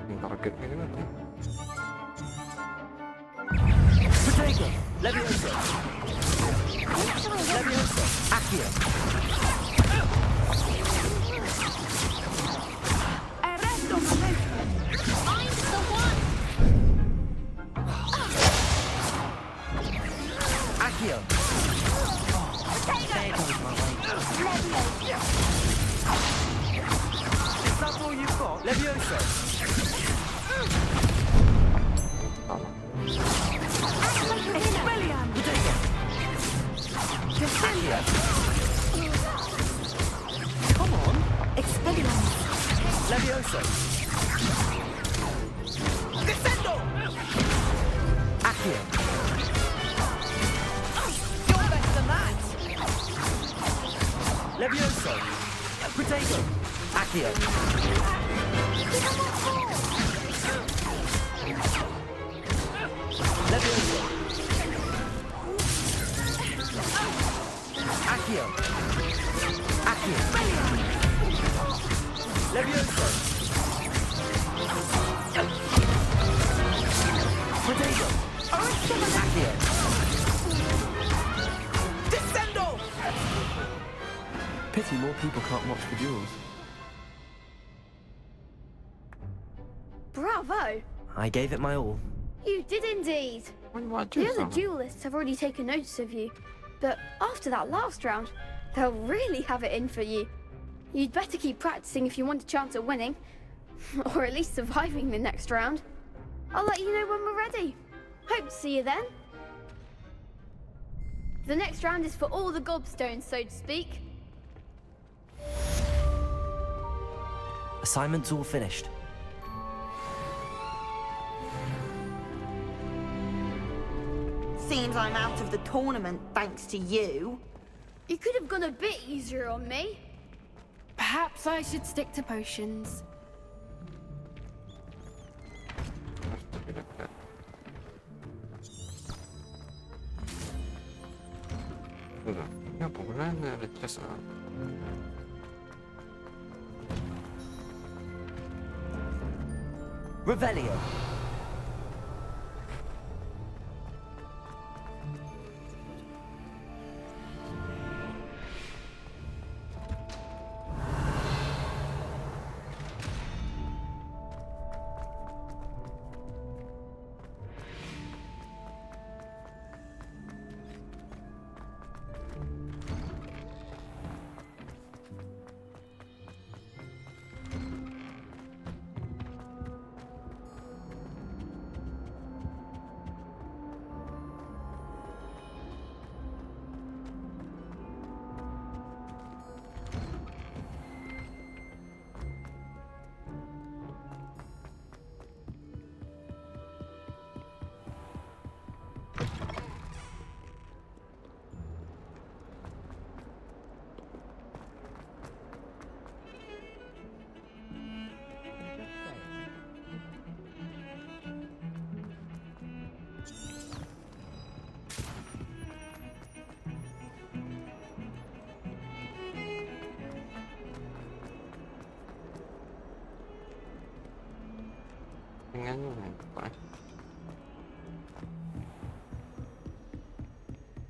Yang target ini nanti. Protego! Levioso! Levioso! Accio! Arresto momento! Find the one! Accio! Is that all you've got? Levioso! Expelliarmus! Protego! Defender! Come on! Expelliarmus! Levioso! Descendo! Accio! You're better than that! Levioso! Protego! Accio! Levioso! Accio! Accio! Levioso! Protego! Accio! Descendo! Pity more people can't watch the duels. Bravo! I gave it my all. You did indeed. The other duelists have already taken notice of you, but after that last round, they'll really have it in for you. You'd better keep practicing if you want a chance at winning, or at least surviving the next round. I'll let you know when we're ready. Hope to see you then. The next round is for all the gobstones, so to speak. Assignment's all finished. Seems I'm out of the tournament thanks to you. You could have gone a bit easier on me. Perhaps I should stick to potions. Udah, ini apa gunanya ada chest ah? Revelio.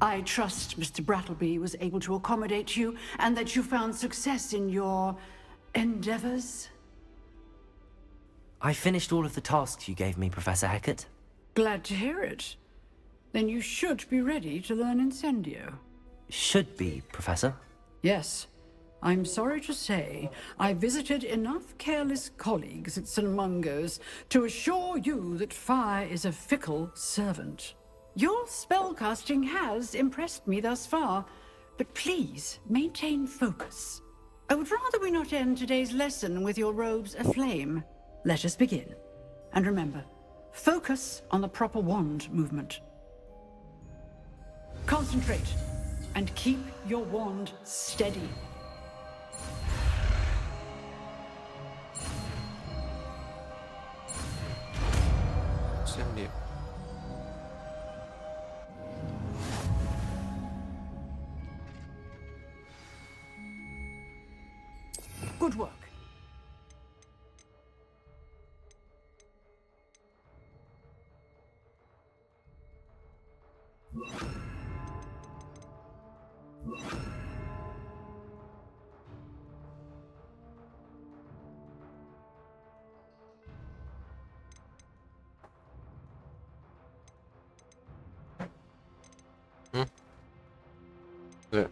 I trust Mr. Brattleby was able to accommodate you and that you found success in your endeavors. I finished all of the tasks you gave me, Professor Hecat. Glad to hear it. Then you should be ready to learn Incendio. Should be, Professor. Yes. I'm sorry to say, I visited enough careless colleagues at St. Mungo's to assure you that fire is a fickle servant. Your spellcasting has impressed me thus far, but please maintain focus. I would rather we not end today's lesson with your robes aflame. Let us begin. And remember, focus on the proper wand movement. Concentrate, and keep your wand steady. Incendio. Good work. Yeah.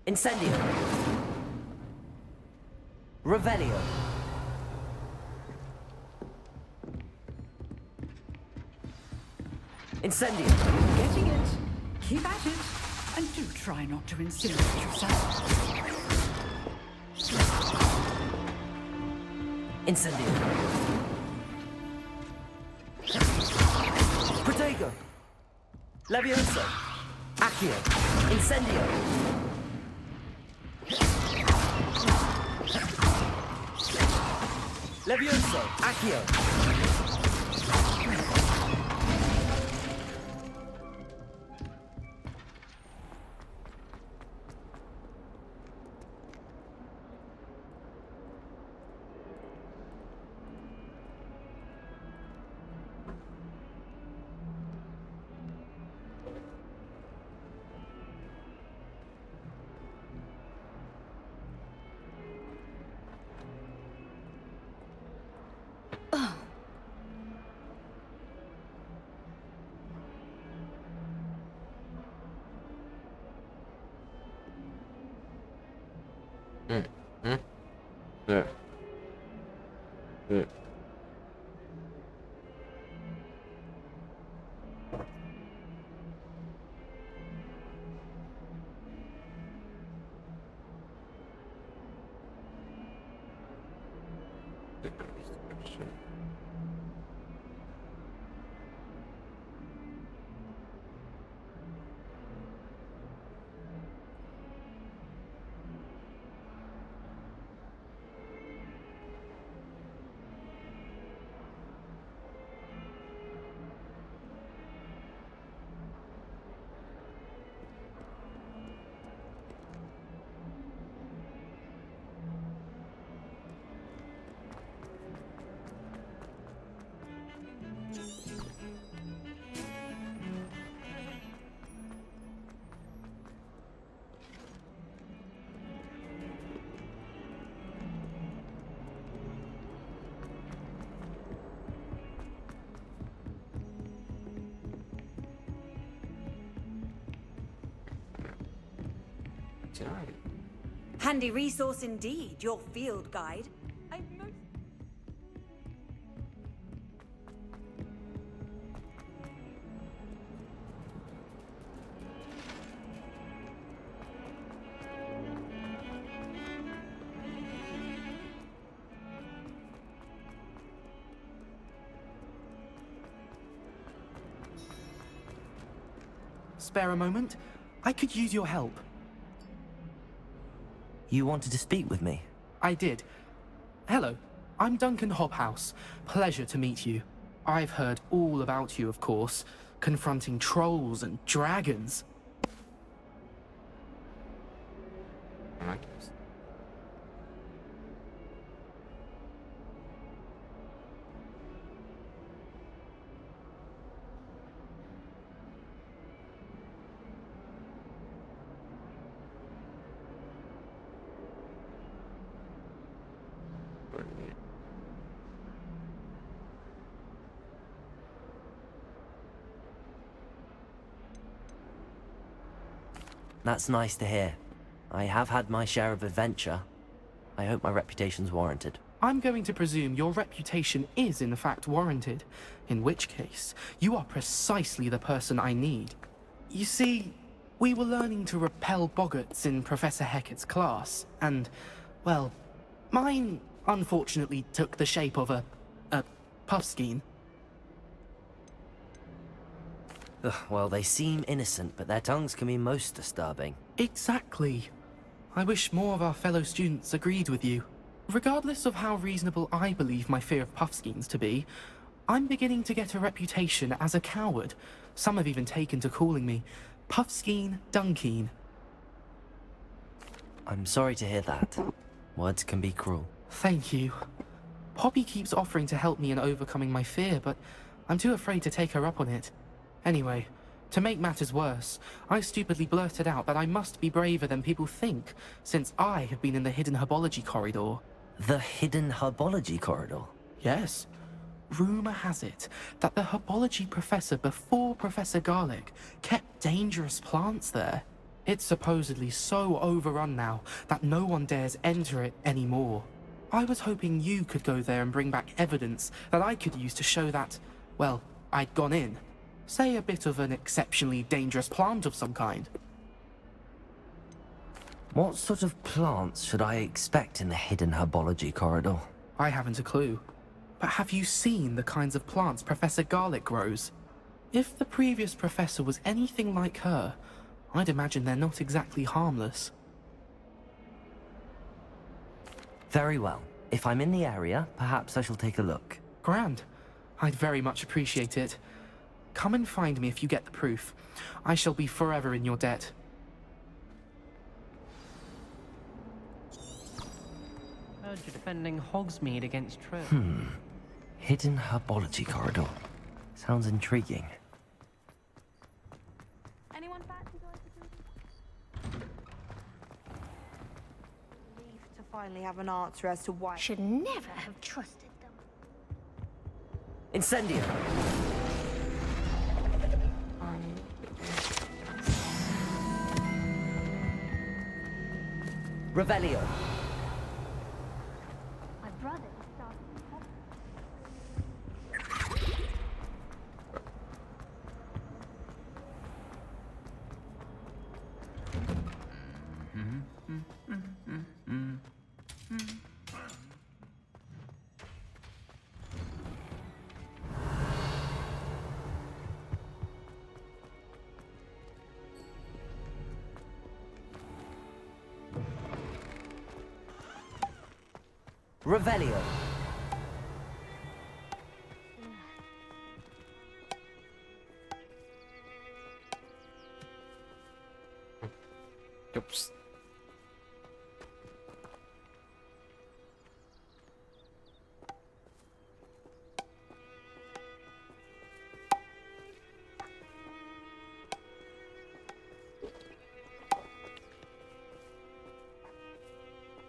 Incendio. Revelio. Incendio. Getting it. Keep at it. And do try not to incinerate yourself. Incendio. Protego. Levioso. Accio. Incendio. Levioso. Accio. Yeah. Yeah. Handy resource indeed, your field guide. Spare a moment? I could use your help. You wanted to speak with me? I did. Hello, I'm Duncan Hobhouse. Pleasure to meet you. I've heard all about you, of course, confronting trolls and dragons. Miraculous. That's nice to hear. I have had my share of adventure. I hope my reputation's warranted. I'm going to presume your reputation is in fact warranted, in which case, you are precisely the person I need. You see, we were learning to repel boggarts in Professor Hecat's class, and, well, mine unfortunately took the shape of a puffskein. Ugh, well, they seem innocent, but their tongues can be most disturbing. Exactly. I wish more of our fellow students agreed with you. Regardless of how reasonable I believe my fear of puffskeins to be, I'm beginning to get a reputation as a coward. Some have even taken to calling me Puffskeen Dunkeen. I'm sorry to hear that. Words can be cruel. Thank you. Poppy keeps offering to help me in overcoming my fear, but I'm too afraid to take her up on it. Anyway, to make matters worse, I stupidly blurted out that I must be braver than people think, since I have been in the hidden herbology corridor. The hidden herbology corridor? Yes. Rumor has it that the herbology professor before Professor Garlic kept dangerous plants there. It's supposedly so overrun now that no one dares enter it anymore. I was hoping you could go there and bring back evidence that I could use to show that, well, I'd gone in. Say a bit of an exceptionally dangerous plant of some kind. What sort of plants should I expect in the hidden herbology corridor? I haven't a clue. But have you seen the kinds of plants Professor Garlic grows? If the previous professor was anything like her, I'd imagine they're not exactly harmless. Very well. If I'm in the area, perhaps I shall take a look. Grand. I'd very much appreciate it. Come and find me if you get the proof. I shall be forever in your debt. Heard you're defending Hogsmeade against trolls. Hidden herbology corridor. Sounds intriguing. Anyone fancy going to do Relieved to finally have an answer as to why. Should never have trusted them. Incendio! Revelio. My brother is starting Revelio. Oops.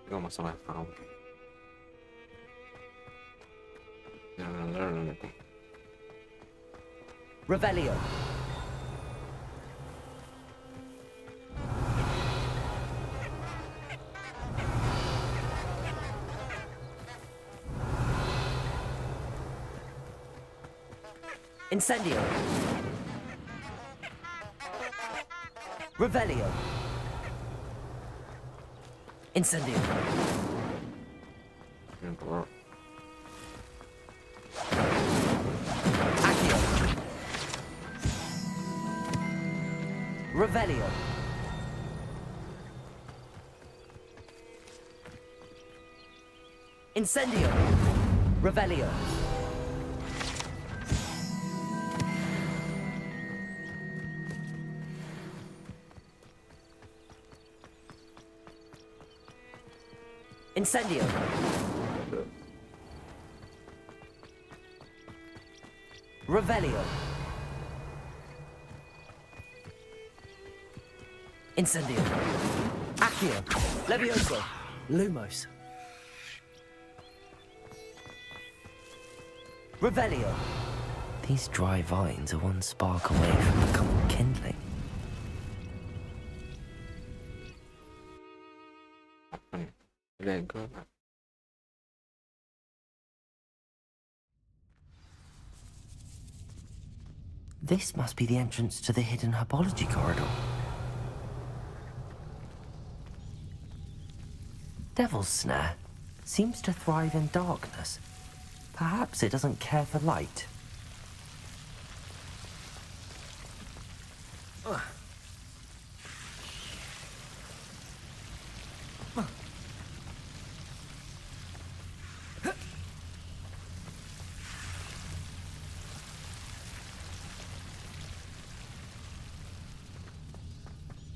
Gak masalah tahu. Revelio. Incendio. Revelio. Incendio. Accio. Revelio. Incendio! Revelio! Incendio! Revelio! Incendio! Accio! Levioso! Lumos! Revelio! These dry vines are one spark away from becoming kindling. Lego. This must be the entrance to the hidden herbology corridor. Devil's Snare seems to thrive in darkness. Perhaps it doesn't care for light.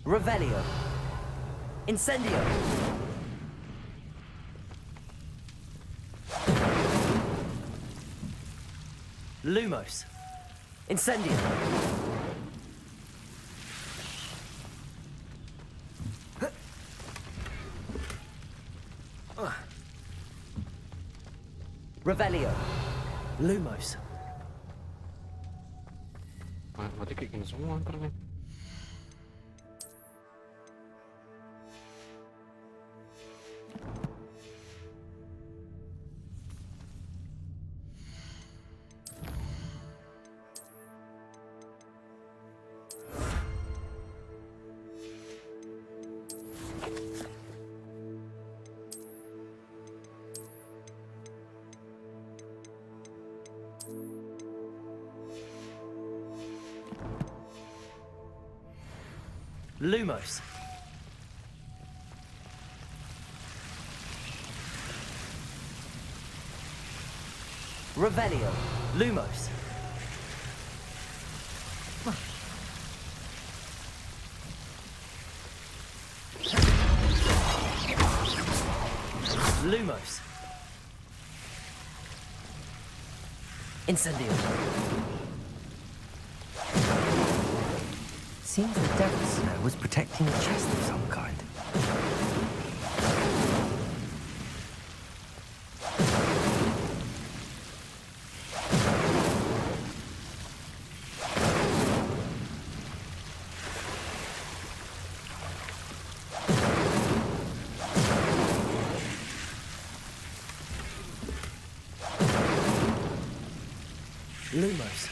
Revelio. Incendio. Lumos. Incendio. Revelio. Lumos. Mati kayak gini semua ntar nih. Lumos. Revelio. Lumos. Lumos. Incendio. Seems the Devil's Snare was protecting a chest of some kind. Lumos.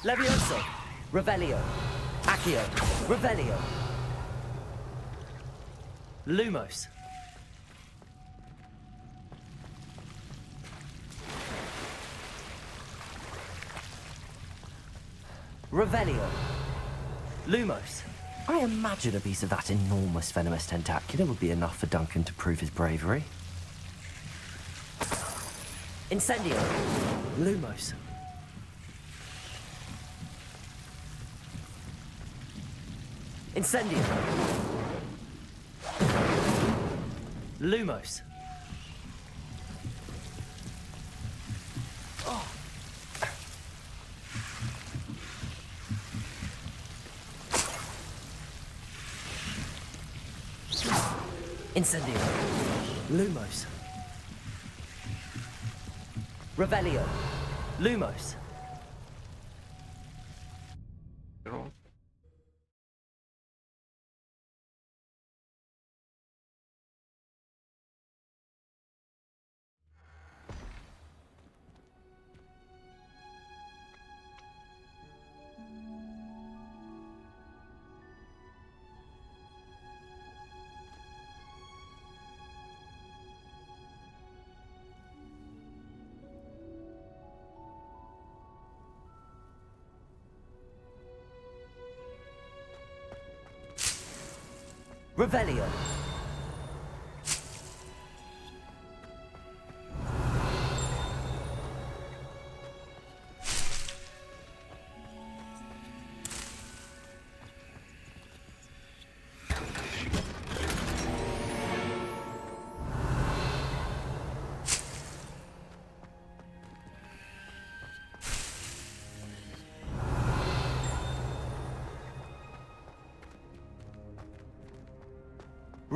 Levioso. Revelio. Accio. Revelio. Lumos. Revelio. Lumos. I imagine a piece of that enormous venomous tentacular would be enough for Duncan to prove his bravery. Incendio. Lumos. Incendio. Lumos. Oh. Incendio. Lumos. Revelio. Lumos. Revelio.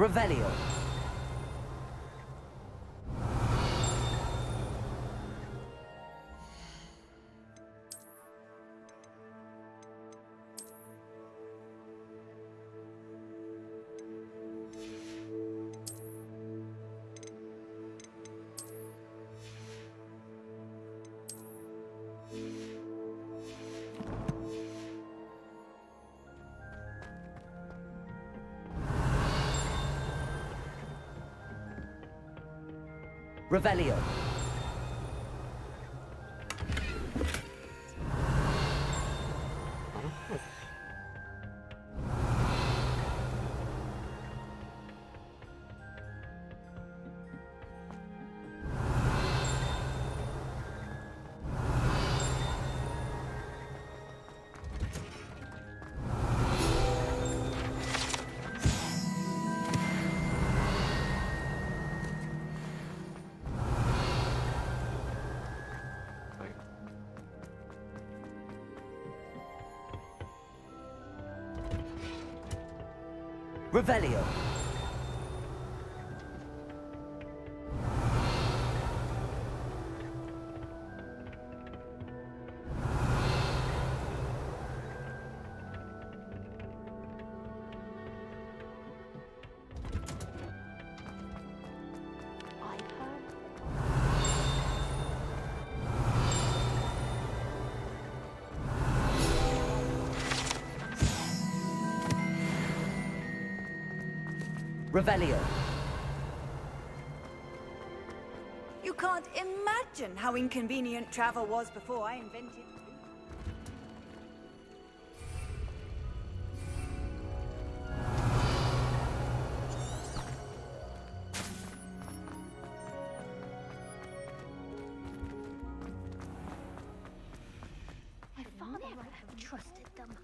Revelio. Revelio. Revelio. Revelio. You can't imagine how inconvenient travel was before I invented. My father would have trusted them.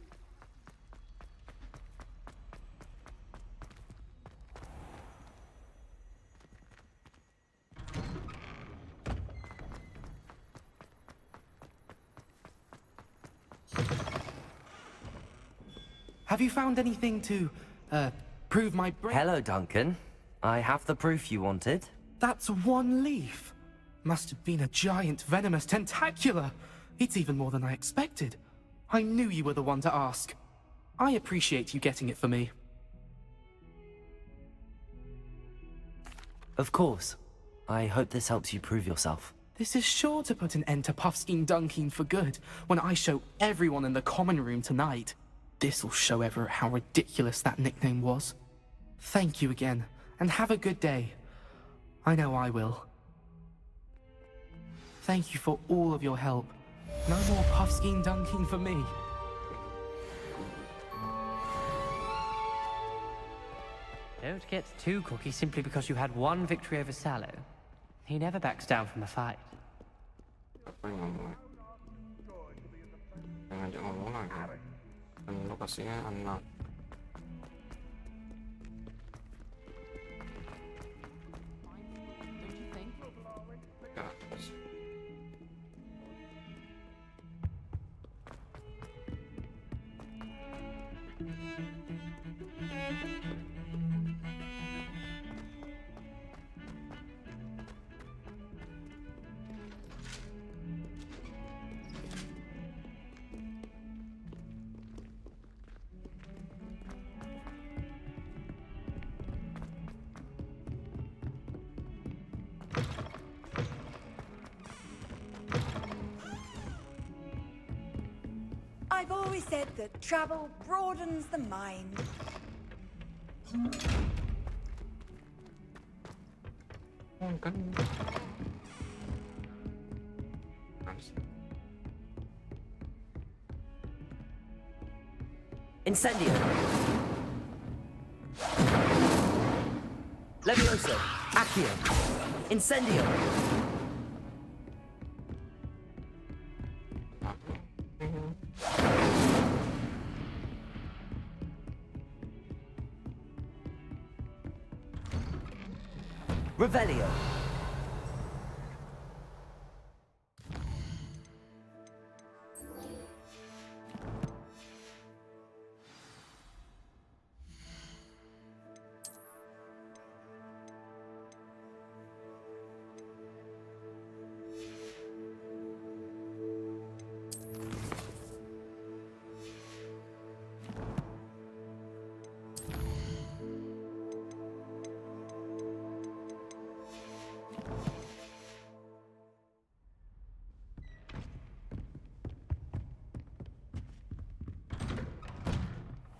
Have you found anything to, prove my brain? Hello, Duncan. I have the proof you wanted. That's one leaf. Must have been a giant venomous tentacula. It's even more than I expected. I knew you were the one to ask. I appreciate you getting it for me. Of course. I hope this helps you prove yourself. This is sure to put an end to Puffskein Dunkin for good when I show everyone in the common room tonight. This'll show Everett how ridiculous that nickname was. Thank you again, and have a good day. I know I will. Thank you for all of your help. No more Puffskein Dunkin for me. Don't get too cocky simply because you had one victory over Sallow. He never backs down from a fight. Apa yang ngomong? Yang ngajak ngomong lagi. Dan lokasinya anak. I've always said that travel broadens the mind. Incendio. Levioso. Accio. Incendio. Revelio.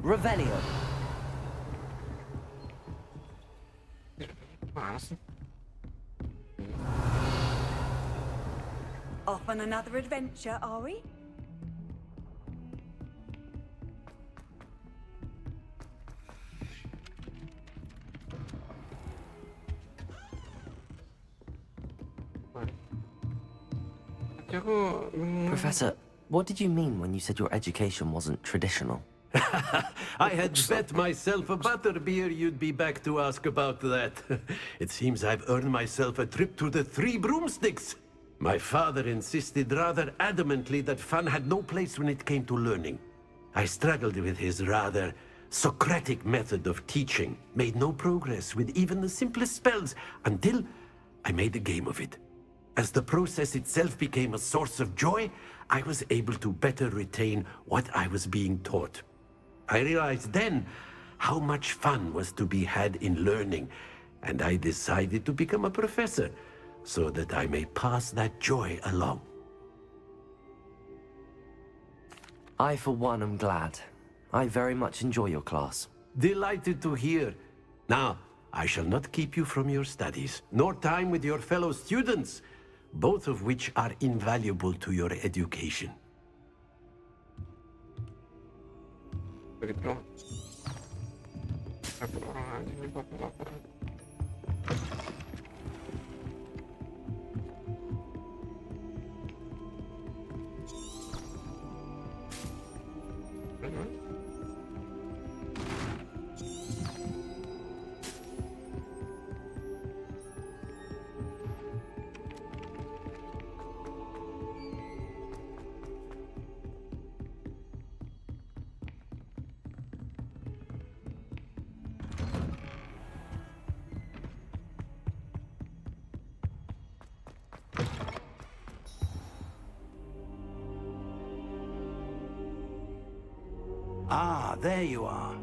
Revelio. Mana sih? Off on another adventure, are we? Professor, what did you mean when you said your education wasn't traditional? I had bet myself a butterbeer you'd be back to ask about that. It seems I've earned myself a trip to the Three Broomsticks. My father insisted rather adamantly that fun had no place when it came to learning. I struggled with his rather Socratic method of teaching, made no progress with even the simplest spells until I made a game of it. As the process itself became a source of joy, I was able to better retain what I was being taught. I realized then how much fun was to be had in learning, and I decided to become a professor so that I may pass that joy along. I, for one, am glad. I very much enjoy your class. Delighted to hear. Now, I shall not keep you from your studies, nor time with your fellow students, both of which are invaluable to your education. Begitu dong. Aku orang aja nih lapar. Ah, there you are.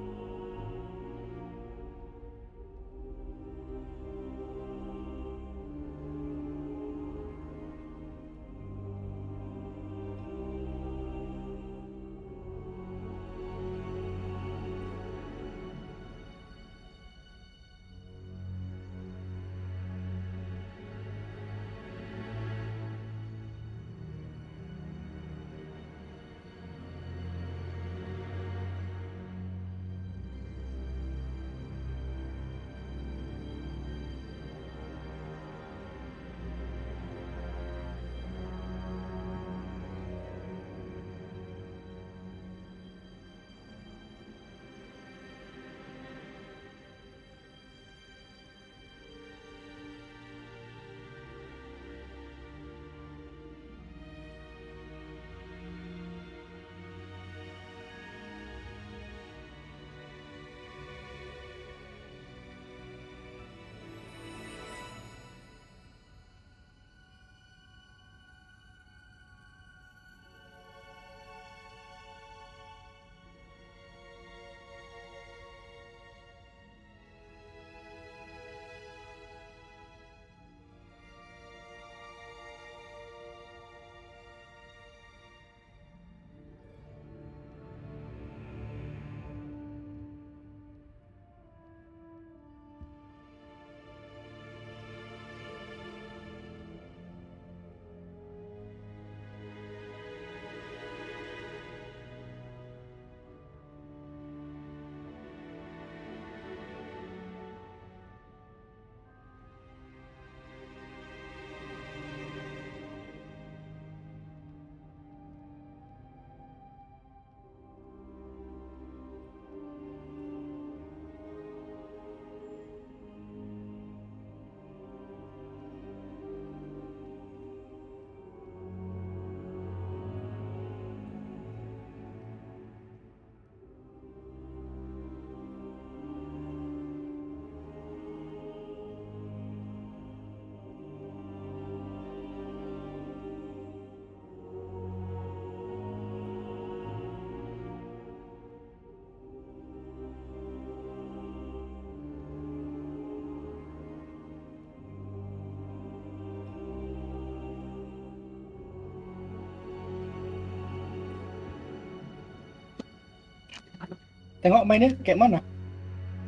Tengok mainnya kayak mana?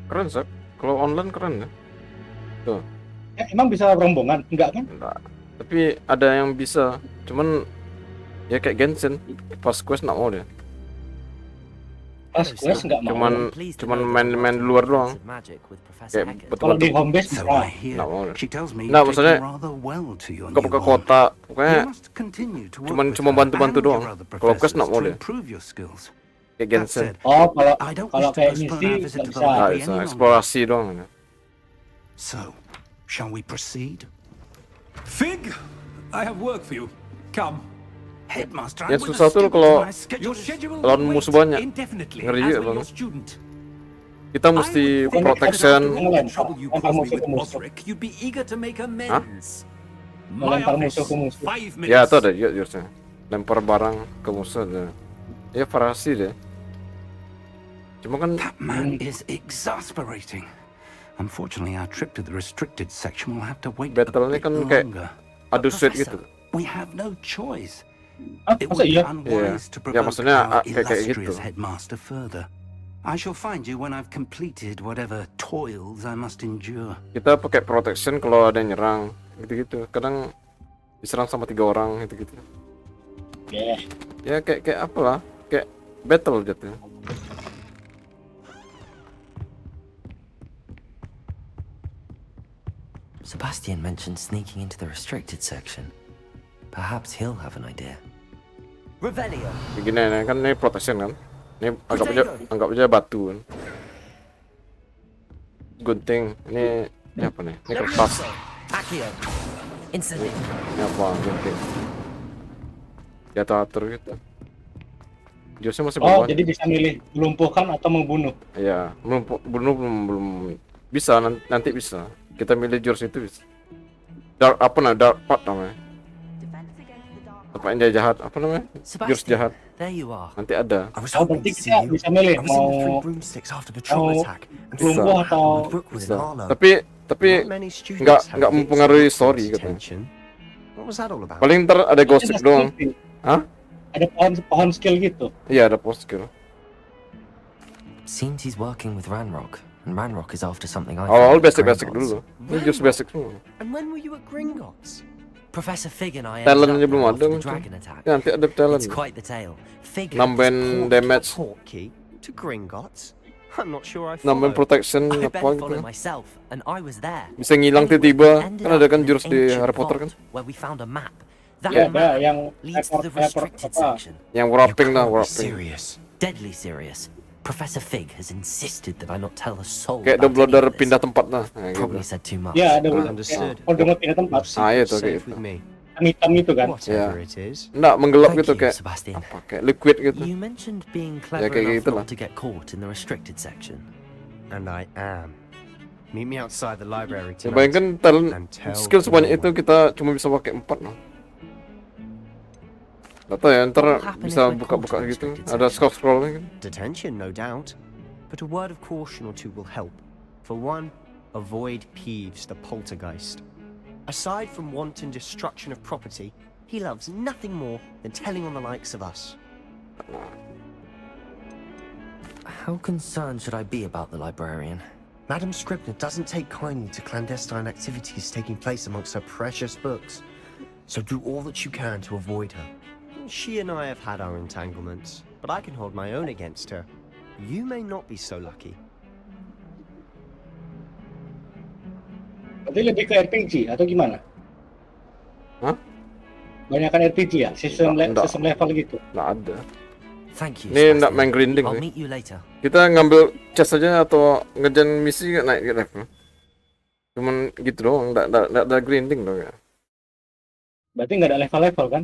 Keren, Sep. Kalau online keren ya. Tuh. Emang bisa rombongan? Enggak kan? Enggak. Tapi ada yang bisa. Cuman ya kayak Genshin. Pas quest nggak mau dia. Pas quest nggak mau. Cuman main luar doang. Kayak Kalau di home base So bisa. I hear. Nggak mau. She tells me Nah, you've maksudnya taken rather well to your buka new home. kota. Pokoknya You must continue to work with cuma her bantu-bantu and your doang. other Kalau quest nggak professors mau to dia. improve your skills. Kayak That Genshin. said, Oh, I don't kalau wish to kayak postpone misi our visit nggak to the bisa. Nggak library bisa. any longer. Eksplorasi doang. So, shall we proceed? Fig, I have work for you. Come. Headmaster, Yang susah tuh kalau lawan musuh banyak. Ngeri juga bang. Kita mesti protection. You'd be eager to make Hah? amends. Melempar musuh ke musuh. 5 minutes. Ya itu ada juga jurusnya. Lempar barang ke musuh. Ya variasi deh. Cuma kan That man is exasperating. Unfortunately, our trip to the restricted section will have to wait a battle-nya bit kan kayak longer. adu sweat Professor, gitu. we have no choice. It Masa would be iya? unwise to Ya provoke maksudnya our kayak gitu. illustrious headmaster further. I shall find you when I've completed whatever toils I must endure. Kita pakai protection kalau ada yang nyerang gitu-gitu. Kadang diserang sama 3 orang gitu-gitu. Yeah. Ya kayak apa lah? Kayak battle jatuh. Sebastian mentioned sneaking into the restricted section. Perhaps he'll have an idea. Revelio. Begini kan ini protection kan. Ini anggap aja batu kan. Gunting. Ini apa nih? Ini kertas. Accio. Incendio. Ini apa? Gunting. Diatur gitu. Jurusnya masih Oh, belum. jadi bisa milih melumpuhkan atau membunuh. Iya, bunuh belum bisa, nanti bisa. Kita milih jurus itu bisa. Dark apa nah? Dark part namanya. Apa yang dia jahat? Apa namanya? Jurus jahat. There you are. Nanti ada. Oh, berarti kita bisa milih mau melumpuh atau Bisa. Tapi nggak mempengaruhi story katanya. Paling ntar ada gosip doang. Hah? ada pohon skill gitu. Iya, ada pohon skill. Seems he's working with Ranrock, and Ranrock is after something I All found at basic Gringotts. dulu. Ini jurus basic semua. And when were you at Gringotts? Professor Fig and I Talentnya ended up belum there ada after the mungkin. dragon attack. Ya, nanti ada talent. It's quite the tale. Fig had Nambahin this damage, Portkey to Gringotts? I'm not sure I nambahin follow. protection I apa better gitu. follow myself, and I was there. Bisa ngilang Anyway, tiba-tiba. we ended Kan ada up kan in an jurus di ancient Harry Potter kan. vault where we found a map. That Iya, map ada yang leads to the restricted section. Yang wrapping lah, wrapping. Deadly serious. Professor Fig has insisted that I not tell a soul Kayak about any Dumbledore of this. pindah tempat lah. Nah, gitu. Probably said too much. Ya, ada Understood. kalau dengar pindah tempat. Ah, iya tuh kayak gitu. Hitam itu kan. Ya. Whatever it is. Nggak menggelap Thank gitu you, kayak Sebastian. apa? Kayak liquid gitu. You mentioned being Ya clever kayak enough gitu lah. not to get caught in the restricted section. And I am. Meet me outside the library Ya, tonight. bayangkan talent and tell skill sebanyak no itu one. kita cuma bisa pakai 4 lah. Gak tau ya, ntar bisa buka-buka gitu. Ada scroll-scrollnya kan. Detention, no doubt. But a word of caution or two will help. For one, avoid Peeves, the poltergeist. Aside from wanton destruction of property, he loves nothing more than telling on the likes of us. How concerned should I be about the librarian? Madam Scribner doesn't take kindly to clandestine activities taking place amongst her precious books. So do all that you can to avoid her. She and I have had our entanglements, but I can hold my own against her. You may not be so lucky. Berarti lebih ke RPG atau gimana? Hah? Banyakan RPG ya, sistem Nggak. level gitu. Nggak ada. Thank you, Ini nggak Sebastian. main grinding I'll nih. meet you later. Kita ngambil chest aja atau ngejan misi nggak naik level. Cuman gitu doang, nggak ada grinding dong ya. Berarti nggak ada level-level kan?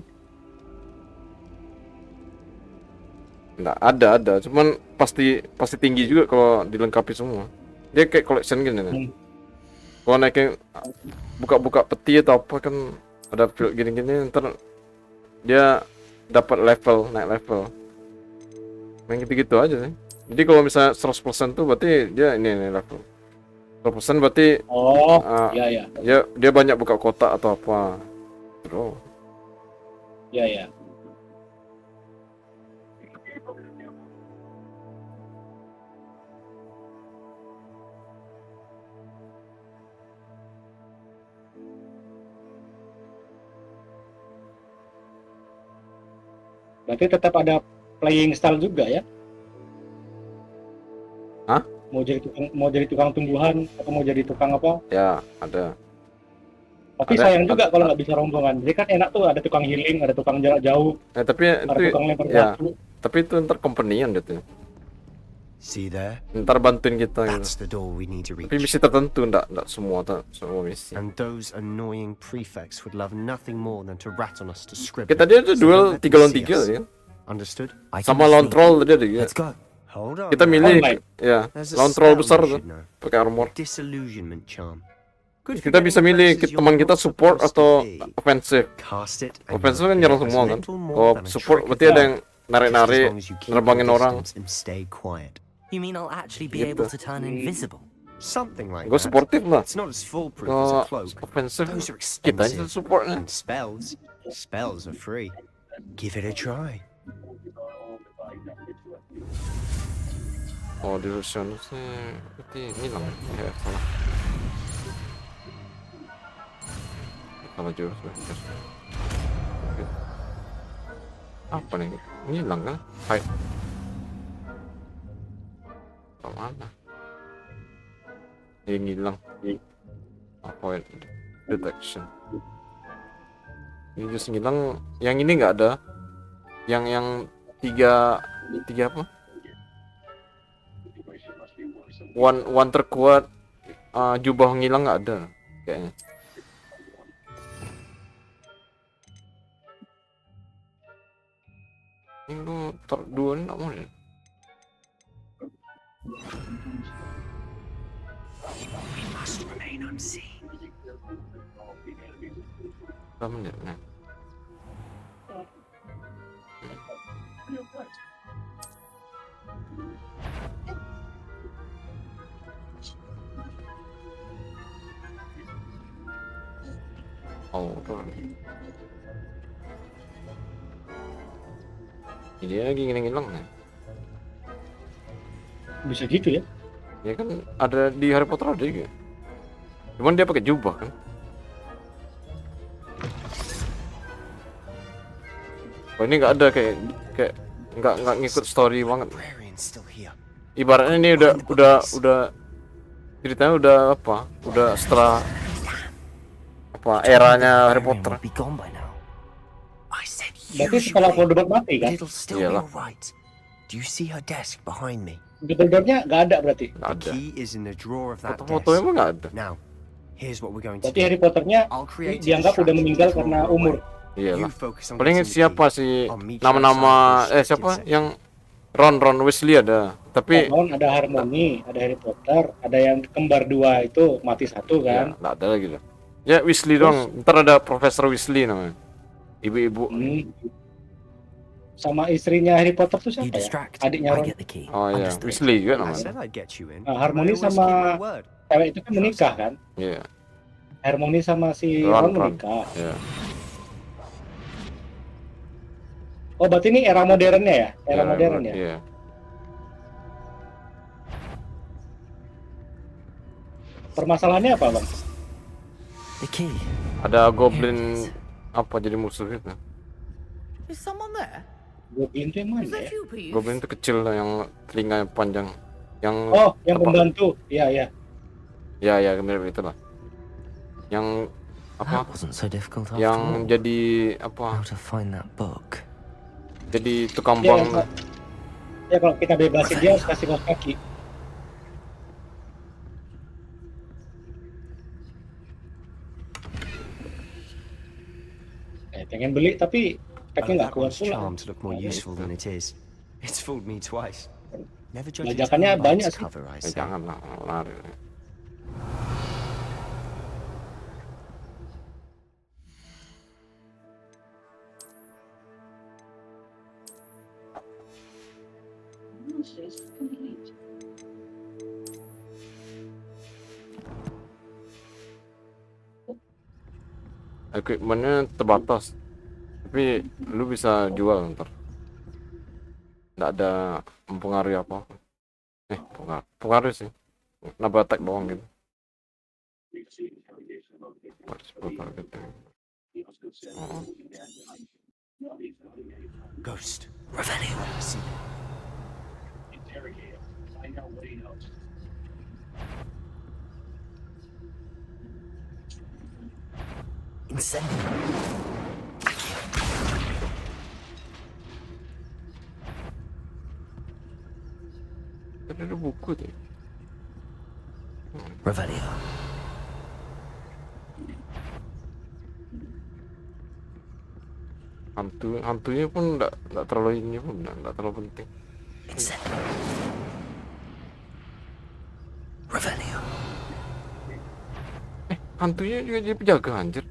Nggak ada. Cuman pasti tinggi juga kalau dilengkapi semua. Dia kayak collection gini kan. Kalau naikin buka-buka peti atau apa kan ada field gini-gini, ntar dia dapat level, naik level. Main gitu-gitu aja sih. Jadi kalau misalnya 100% tuh berarti dia ini level. 100% berarti iya. Dia banyak buka kotak atau apa. Bro. Iya. Berarti tetap ada playing style juga ya? Hah? Mau jadi tukang tumbuhan atau mau jadi tukang apa? Ya, ada. Tapi sayang juga kalau nggak bisa rombongan. Jadi kan enak tuh ada tukang healing, ada tukang jarak jauh. Tapi ada itu tukang lempar ya. batu. Tapi itu ntar companion gitu. See there? Ntar bantuin kita That's gitu. the door we need to reach. Tapi misi tertentu, enggak semua misi. And those annoying prefects would love nothing more than to rat on us to scribble. Kita dia tuh duel 3 lawan 3 ya. Understood? Sama lawan troll dia juga. Let's go. Hold on. Kita milih ya, There's a lawan troll spell besar you tuh, should know. pakai armor. Disillusionment charm. Kita bisa milih teman kita support atau offensive. Cast it. Offensive kan nyerang semua kan. Kalau support berarti ada yang narik-narik, nerbangin orang. And stay quiet. You mean I'll actually be able to turn invisible? Something like Gue that. supportive lah. It's not as foolproof as a cloak. Offensive, Those are kita expensive. aja supportnya. And spells are free. Give it a try. Oh, di Lucianus nih, berarti ngilang ya, salah. Salah jurus. Apa nih? Ngilang kan? Hai. Kemana? Dia ngilang. Avoid detection. Ini just ngilang. Yang ini nggak ada. Yang tiga apa? One terkuat jubah ngilang nggak ada kayaknya. Ini lu dua ini nggak mau ya? We must remain unseen. Berapa menit? Nah. Oh, ini lagi ngilang nih. Bisa gitu ya? Ya kan ada di Harry Potter ada juga. Cuman dia pakai jubah kan. Oh, ini nggak ada kayak nggak ngikut story banget. Ibaratnya ini udah ceritanya udah apa? Udah setelah apa eranya Harry Potter. Berarti setelah Voldemort mati kan? Iyalah. Do you see her desk behind me? Voldemortnya nggak ada berarti. Nggak ada. Key is in the drawer of that desk. Foto-fotonya emang nggak ada. Now, here's what we're going to Berarti Harry Potternya dianggap udah meninggal karena umur. Iyalah. Paling siapa sih nama-nama siapa yang Ron Weasley ada. Tapi Ron ada Harmony, ada Harry Potter, ada yang kembar dua itu mati satu kan? Ya, nggak ada lagi lah. Ya Weasley doang. Ntar ada Profesor Weasley namanya. Ibu-ibu. Sama istrinya Harry Potter tuh siapa ya? Adiknya Ron. Oh iya, Weasley juga namanya. Nah, Harmony sama cewek itu kan menikah kan? Iya. Harmony sama si Ron menikah. Iya. Oh, berarti ini era modernnya ya? Era modern ya? Iya. Permasalahannya apa, Bang? Ada goblin apa jadi musuh gitu. Is someone there? Goblin itu yang mana ya? Goblin itu kecil lah yang telinganya panjang. Yang yang pembantu. Iya, iya. Ya, mirip itu lah. Yang apa? Yang jadi apa? Jadi tukang buang. Ya kalau kita bebasin dia harus kasih kaos kaki. Pengen beli tapi speknya nggak kuat pula. To look more useful than it is. It's fooled me twice. Never judge Bajakannya banyak sih. Jangan lah, lari. Equipmentnya terbatas, tapi lu bisa jual ntar. Nggak ada mempengaruhi apa. Pengaruh sih. Nambah attack doang gitu. Ghost, Revelio. See you. Interrogate him. Find out what he knows. Incendio. Ada buku tu. Revelio. Hantunya pun tak terlalu ini pun tak terlalu penting. Revelio. Hantunya juga jadi penjaga anjir.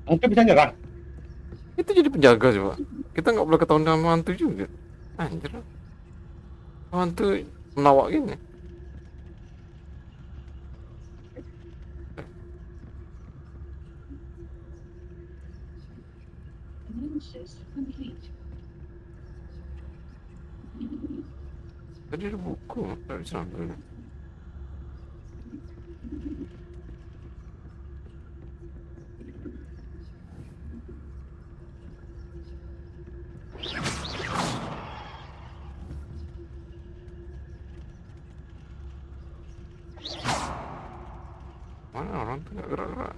Hantu bisa nyerang. Itu jadi penjaga coba. Kita nggak boleh ketahuan sama hantu juga. Anjir. Hantu menawak gini. Tadi ada buku, tak bisa ambil. Mana orang tu tak gerak-gerak?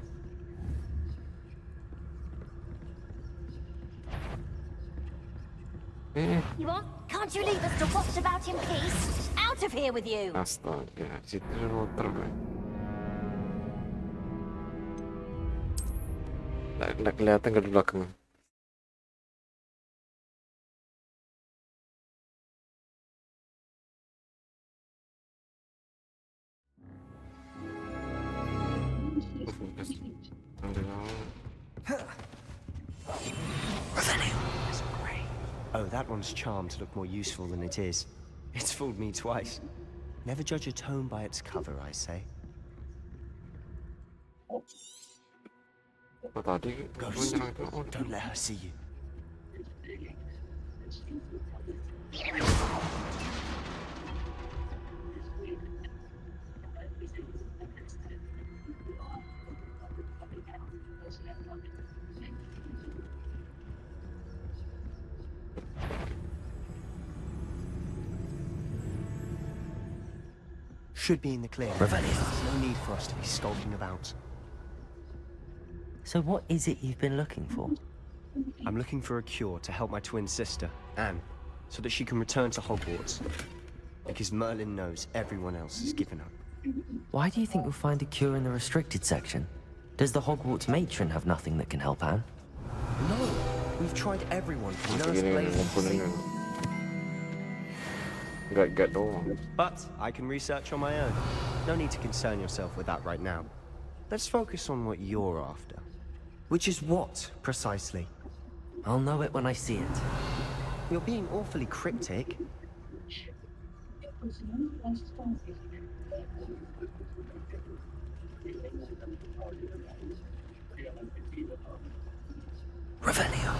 You want? Can't you leave us to waft about in peace? Out of here with you! Astaga, situ ada motor kan. Tak kelihatan ke di belakang. Oh, that one's charmed to look more useful than it is. It's fooled me twice. Never judge a tome by its cover, I say. Ghost, don't let her see you. Should be in the clear. Revelio. No need for us to be skulking about. So what is it you've been looking for? I'm looking for a cure to help my twin sister, Anne, so that she can return to Hogwarts. Because Merlin knows everyone else has given up. Why do you think you'll find a cure in the restricted section? Does the Hogwarts matron have nothing that can help Anne? No! We've tried everyone from Nurse Blade to see. But I can research on my own. No need to concern yourself with that right now. Let's focus on what you're after. Which is what, precisely? I'll know it when I see it. You're being awfully cryptic. Revelio.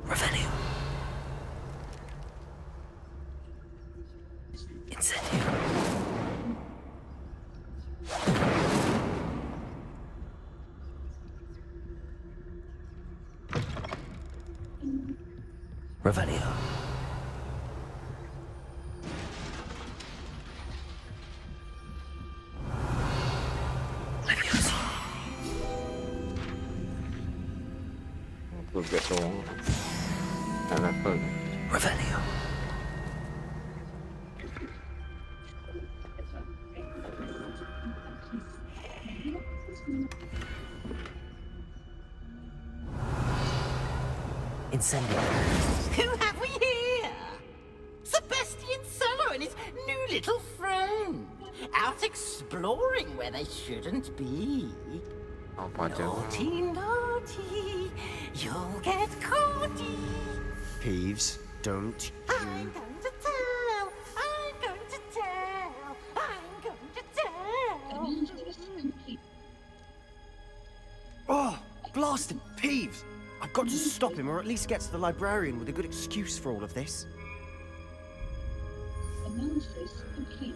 Revelio. Incendio. Revelio. Leviosa. Revelio. Incendio. Who have we here? Sebastian Cello and his new little friend. out exploring where they shouldn't be. Apa aja? Naughty, naughty, you'll get caughty. Peeves, don't I'm going to tell, I'm going to tell, I'm going to tell. Oh, blasted Peeves! I've got to stop him, or at least get to the librarian with a good excuse for all of this. Analysis complete.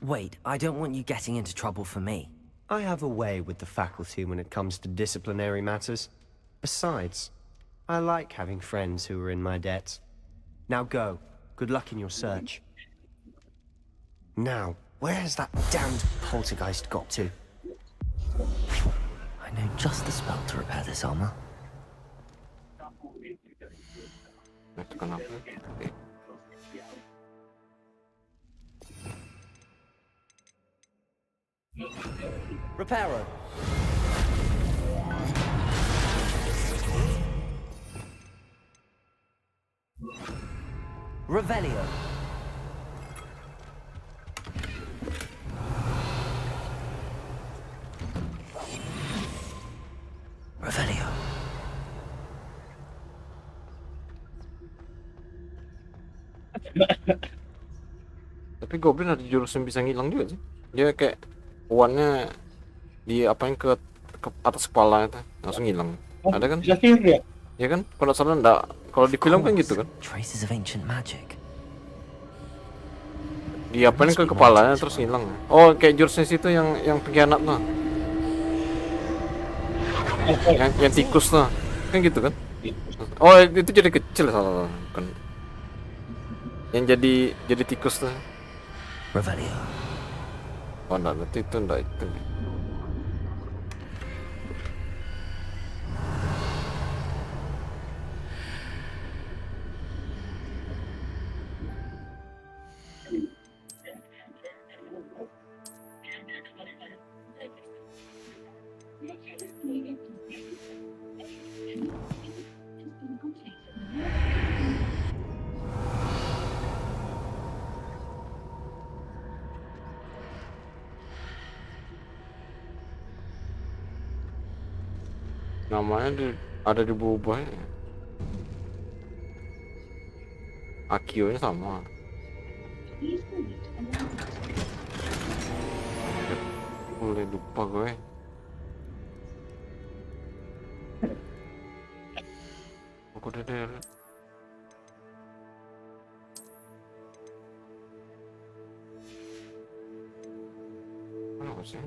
Wait, I don't want you getting into trouble for me. I have a way with the faculty when it comes to disciplinary matters. Besides, I like having friends who are in my debt. Now go. Good luck in your search. Now, where has that damned poltergeist got to? I know just the spell to repair this armor. Reparo. Revelio. Revelio. Tapi Goblin ada jurus yang bisa ngilang juga sih. Dia kayak uannya di apain ke atas kepala itu langsung hilang. Oh, ada kan? bisa sihir ya? Ya kan? Kalau salah enggak. Kalau di film kan gitu kan? Traces of ancient magic. Di apain ke kepalanya terus hilang. Oh, kayak jurusnya situ yang pengkhianat tuh. Yang tikus tuh. Kan gitu kan? Oh, itu jadi kecil salah kan. Yang jadi tikus tuh. Revelio. Oh, enggak, itu enggak itu. Namanya ada diubah ya. Akio-nya sama. Boleh lupa gue. Aku udah deh. Apa sih?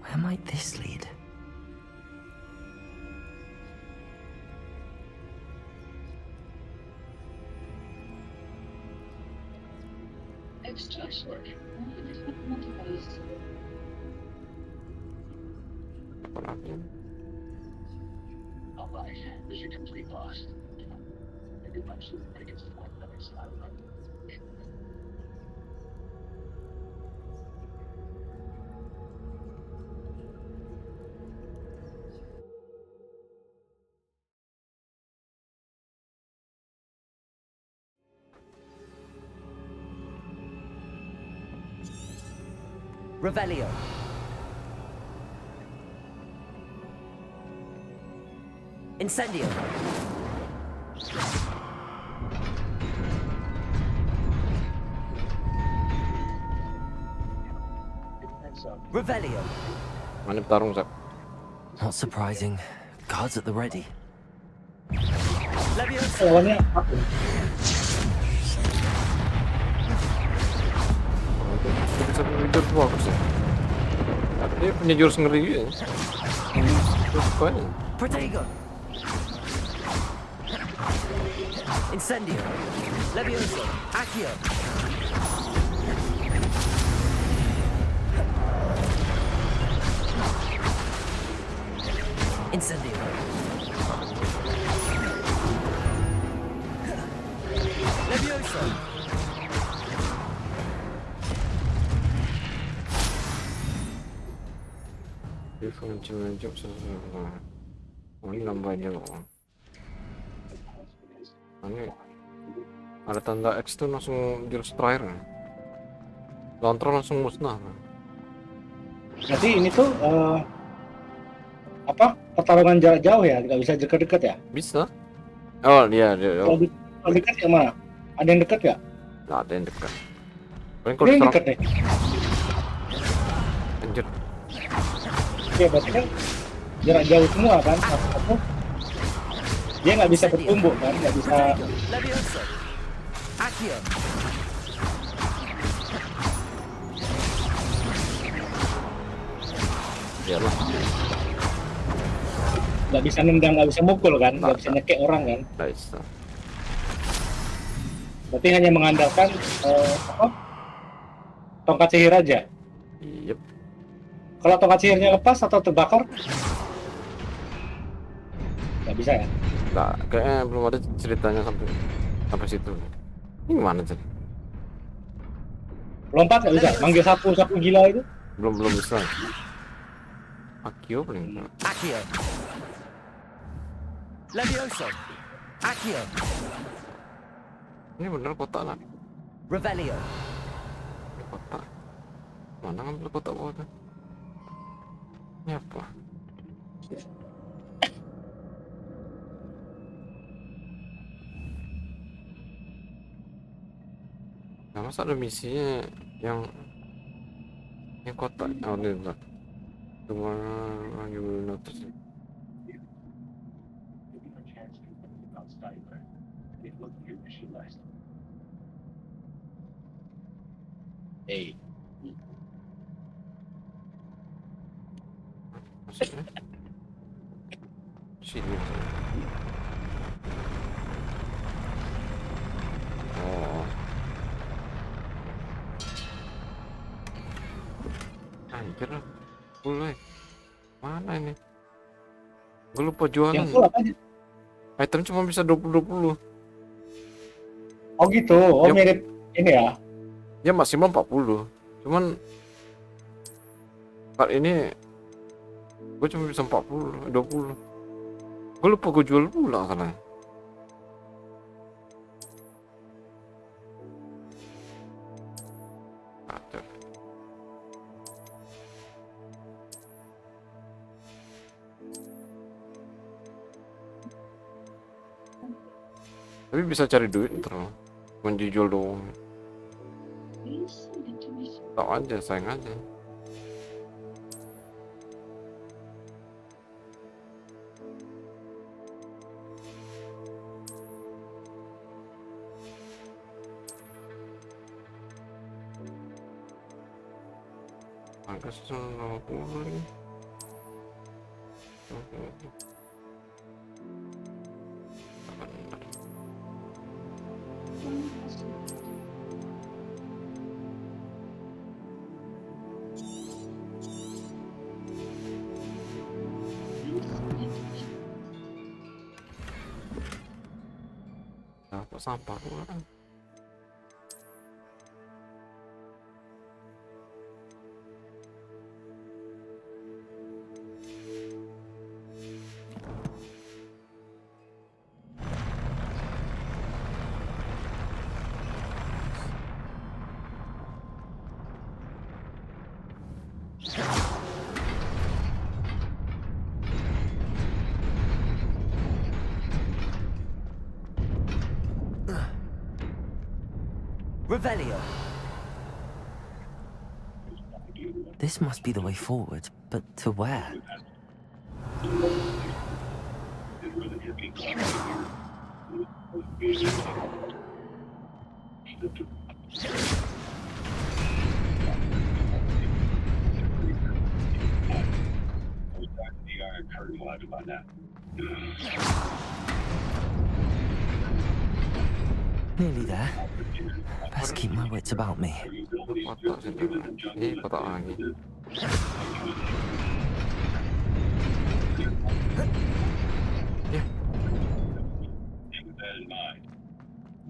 Where might this lead? Extract work. Revelio. Incendio. Revelio. Mana bertarung, Zak? Not surprising. Guards at the ready. Lawannya aku. Bisa jurus bagus ya. Dia punya jurus ngeri juga. Jurus kuat. Protego. Incendio. Levioso. Accio. Incendio. Levioso. Mencuk sesuatu. Oh, ini nambahnya loh. Ini ada tanda X tuh langsung jurus terakhir. Lontron langsung musnah. Berarti ini tuh apa pertarungan jarak jauh ya, nggak bisa dekat-dekat ya? Bisa. Oh iya. Kalau dekat yang mana? Ada yang dekat nggak? Nggak ada yang dekat. Ini yang dekat nih. Anjir. Ya berarti kan jarak jauh semua kan, satu-satu. Dia nggak bisa bertumbuk kan, nggak bisa. Levioso. Accio. Iyalah. Nggak bisa nendang, nggak bisa mukul kan, nggak bisa nyekek orang kan. Nggak bisa. Berarti hanya mengandalkan apa? Tongkat sihir aja. Yep. Kalau tongkat sihirnya lepas atau terbakar, nggak bisa ya? Nggak, kayaknya belum ada ceritanya sampai situ. Ini gimana sih? Lompat nggak bisa? Manggil sapu gila itu? Belum bisa. Accio paling enggak. Accio. Levioso. Accio. Ini bener kotak lah. Revelio. Ini kotak. Mana ngambil kotak bawah tuh? Ini apa? Nah, masa ada misinya yang kotak? Oh, ini enggak. Tomorrow you will notice it. Hey. Maksudnya? Sini. Oh. Anjir. Boleh. Mana ini? Gue lupa jualan. Yang full apa aja? Item cuma bisa 20-20. Oh gitu. Oh Yang... mirip ini ya. Ya maksimal 40. Cuman part ini gue cuma bisa 40, 20. Gue lupa gue jual pula karena. Tapi bisa cari duit ntar, menjual doang. Tahu aja, sayang aja. Angka 150 ini. Dapat sampah pula. Revelio. This must be the way forward, but to where? Nearly there. Best keep my wits about me. Kotak sini. Kotak lagi.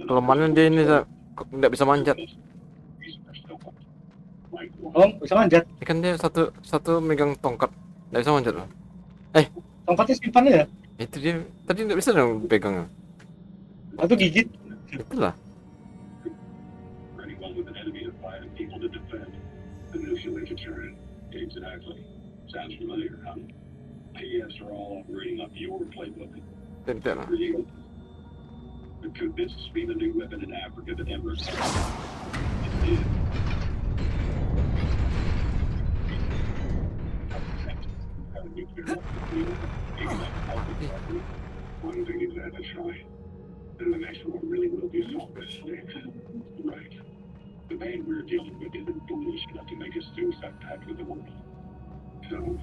Kelemahannya dia ini nggak bisa manjat. Oh, bisa manjat? Kan dia satu megang tongkat, nggak bisa manjat loh. Tongkatnya simpan ya? Itu dia tadi nggak bisa dong pegangnya. Atau gigit? Itulah. Tentu lah. One thing is that I try. And the next one really will be selfish. Right. The pain we're dealing with isn't foolish enough to make a suicide pact with the world. So,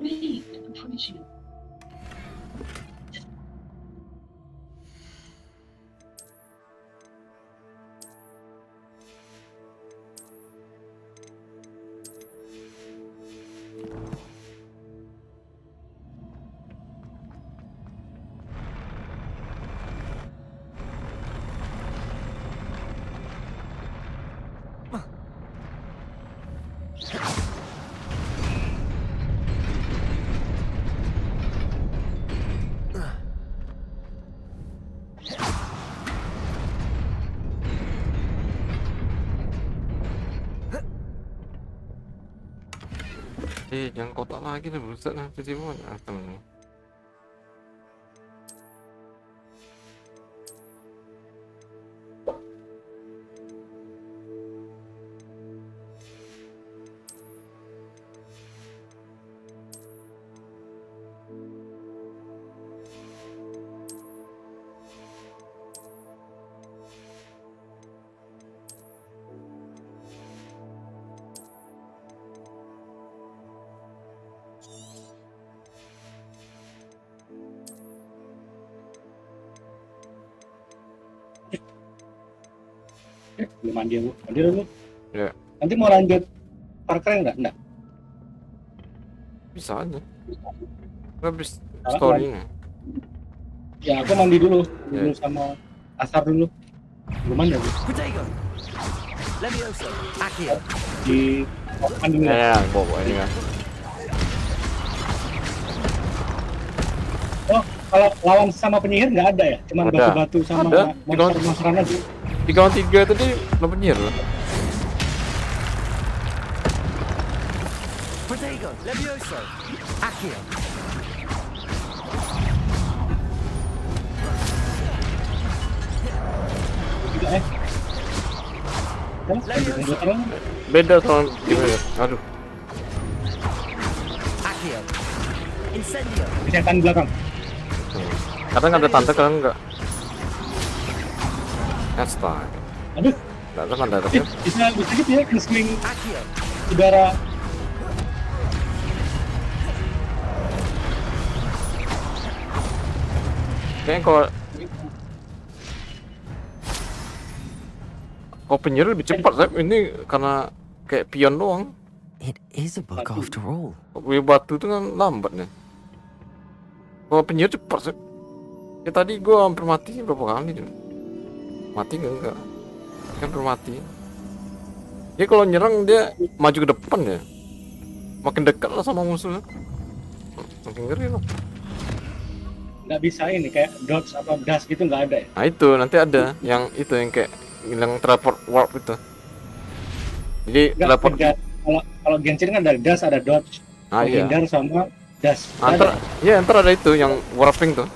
really appreciate it. Jangan kotak lagi lah, buset lah, tiba-tiba banyak temen nih. Belum mandi bu, mandi dulu. Ya. Nanti mau lanjut parkir enggak? Enggak. Bisa aja. Habis story-nya. Ya aku mandi dulu, dulu sama asar dulu. Belum mandi bu. Di mandi dulu. Ya, bawa ini kan. Oh, kalau lawan sama penyihir nggak ada ya? Cuman batu-batu sama monster-monsteran aja. 3-3 tadi lo penyihir loh. Protego, Levioso, Accio. Beda sama gimana? Aduh. Accio. Incendio. Kesehatan belakang. Kadang ada tante, kadang enggak. Astaga. Aduh. Kadang ada tapi Bisa gitu ya, nge-swing udara. kayaknya kalau penyihir lebih cepat, Zep. Ini karena kayak pion doang. It is a book after all. Kalau batu itu kan lambat nih. Kalau penyihir cepat, Zep. Ya tadi gua hampir mati berapa kali tuh. Mati enggak? Hampir mati. Dia kalau nyerang dia maju ke depan ya. Makin dekat lah sama musuhnya. Makin ngeri loh. Nggak bisa ini kayak dodge atau dash gitu, nggak ada ya? Nah itu nanti ada yang itu yang kayak bilang teleport warp itu. Jadi teleport. Kalau Genshin kan ada dash, ada dodge, menghindar sama dash. Ntar ada itu yang warping tuh.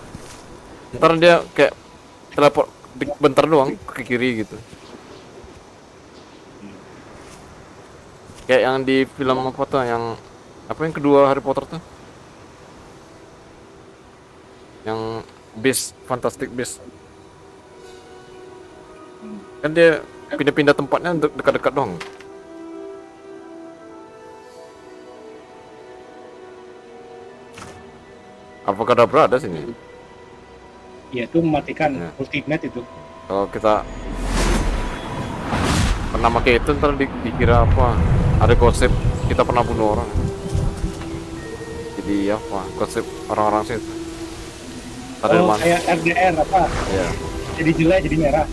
Ntar dia kayak teleport bentar doang ke kiri gitu. Kayak yang di film apa tuh, yang apa yang kedua Harry Potter tuh? Yang Beast, Fantastic Beast. Kan dia pindah-pindah tempatnya untuk dekat-dekat dong. Apakah ada sini? Iya, itu mematikan ultimate itu. Kalau kita pernah pakai itu ntar dikira apa? Ada gosip kita pernah bunuh orang. Jadi apa? Gosip orang-orang sih. Kayak RDR apa? Iya. Jadi jelek, jadi merah.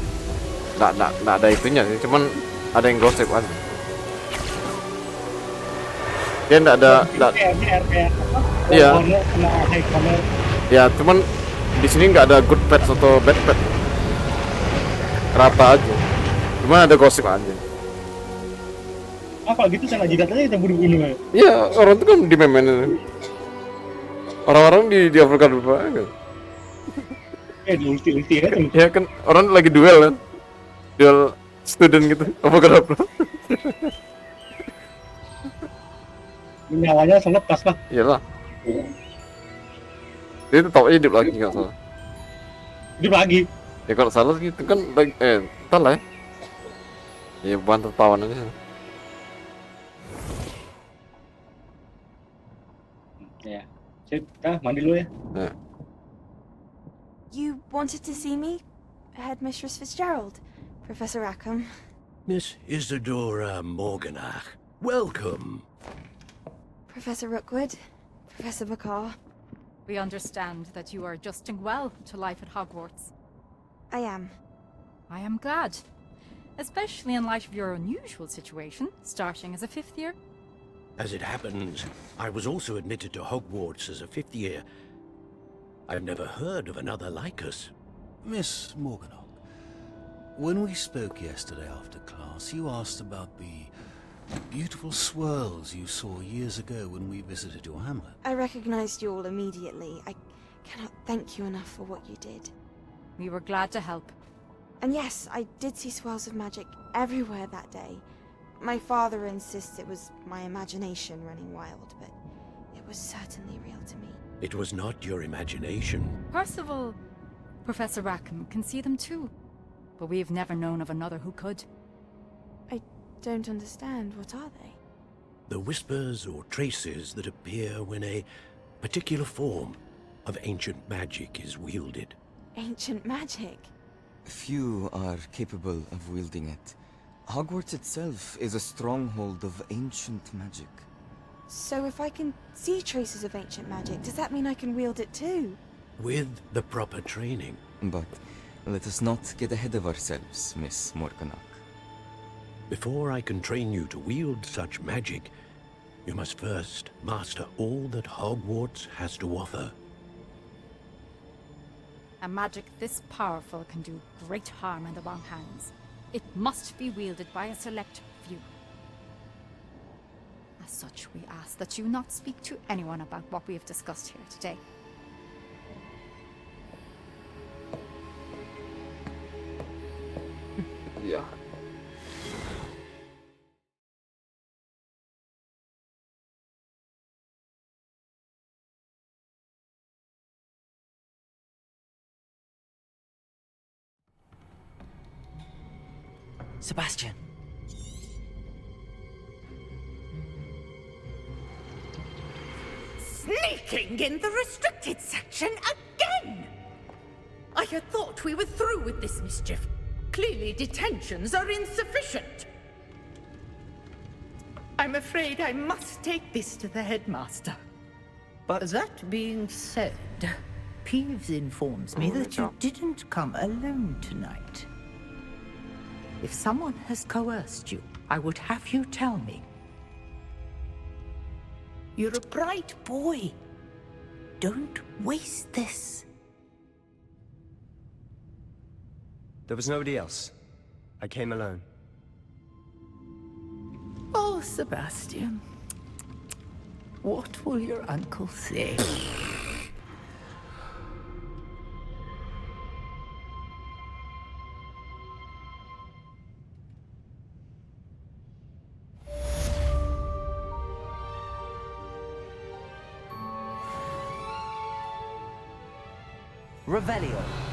Nggak ada itunya sih, cuman ada yang gosip aja. Dia nggak ada. RDR kayak apa? Iya. Kena high corner. Ya, cuman di sini nggak ada good pets atau bad pet. Rata aja. Cuman ada gosip aja. Apa gitu sana jidat aja kita bunuh-bunuh. Iya, orang itu kan di memen. Orang-orang di Afrika dulu kan. Di ulti kan. Ya kan orang lagi duel kan. Duel student gitu. Apa kenapa? Nyawanya selepas lah. Iyalah. Dia tetap hidup lagi nggak salah. Hidup lagi. Ya kalau salah gitu kan entar lah ya. Ya bukan tertawan aja. Ya. Kita mandi dulu ya. Ya. You wanted to see me? Headmistress Fitzgerald, Professor Rackham. Miss Isadora Morganach, welcome. Professor Rookwood, Professor Bakar. We understand that you are adjusting well to life at Hogwarts. I am. I am glad. Especially in light of your unusual situation, starting as a 5th year. As it happens, I was also admitted to Hogwarts as a 5th year. I've never heard of another like us. Miss Morganach, when we spoke yesterday after class, you asked about the beautiful swirls you saw years ago when we visited your hamlet. I recognized you all immediately. I cannot thank you enough for what you did. We were glad to help. And yes, I did see swirls of magic everywhere that day. My father insists it was my imagination running wild, but it was certainly real to me. It was not your imagination. Percival, Professor Rackham can see them too. But we've never known of another who could. I don't understand. What are they? The whispers or traces that appear when a particular form of ancient magic is wielded. Ancient magic? Few are capable of wielding it. Hogwarts itself is a stronghold of ancient magic. So if I can see traces of ancient magic, does that mean I can wield it too? With the proper training. But let us not get ahead of ourselves, Miss Morganach. Before I can train you to wield such magic, you must first master all that Hogwarts has to offer. A magic this powerful can do great harm in the wrong hands. It must be wielded by a select few. As such, we ask that you not speak to anyone about what we have discussed here today. Yeah. Sebastian. Sneaking in the restricted section again! I had thought we were through with this mischief. Clearly detentions are insufficient. I'm afraid I must take this to the headmaster. But that being said, Peeves informs me that you didn't come alone tonight. If someone has coerced you, I would have you tell me. You're a bright boy. Don't waste this. There was nobody else. I came alone. Oh, Sebastian. What will your uncle say? Revelio.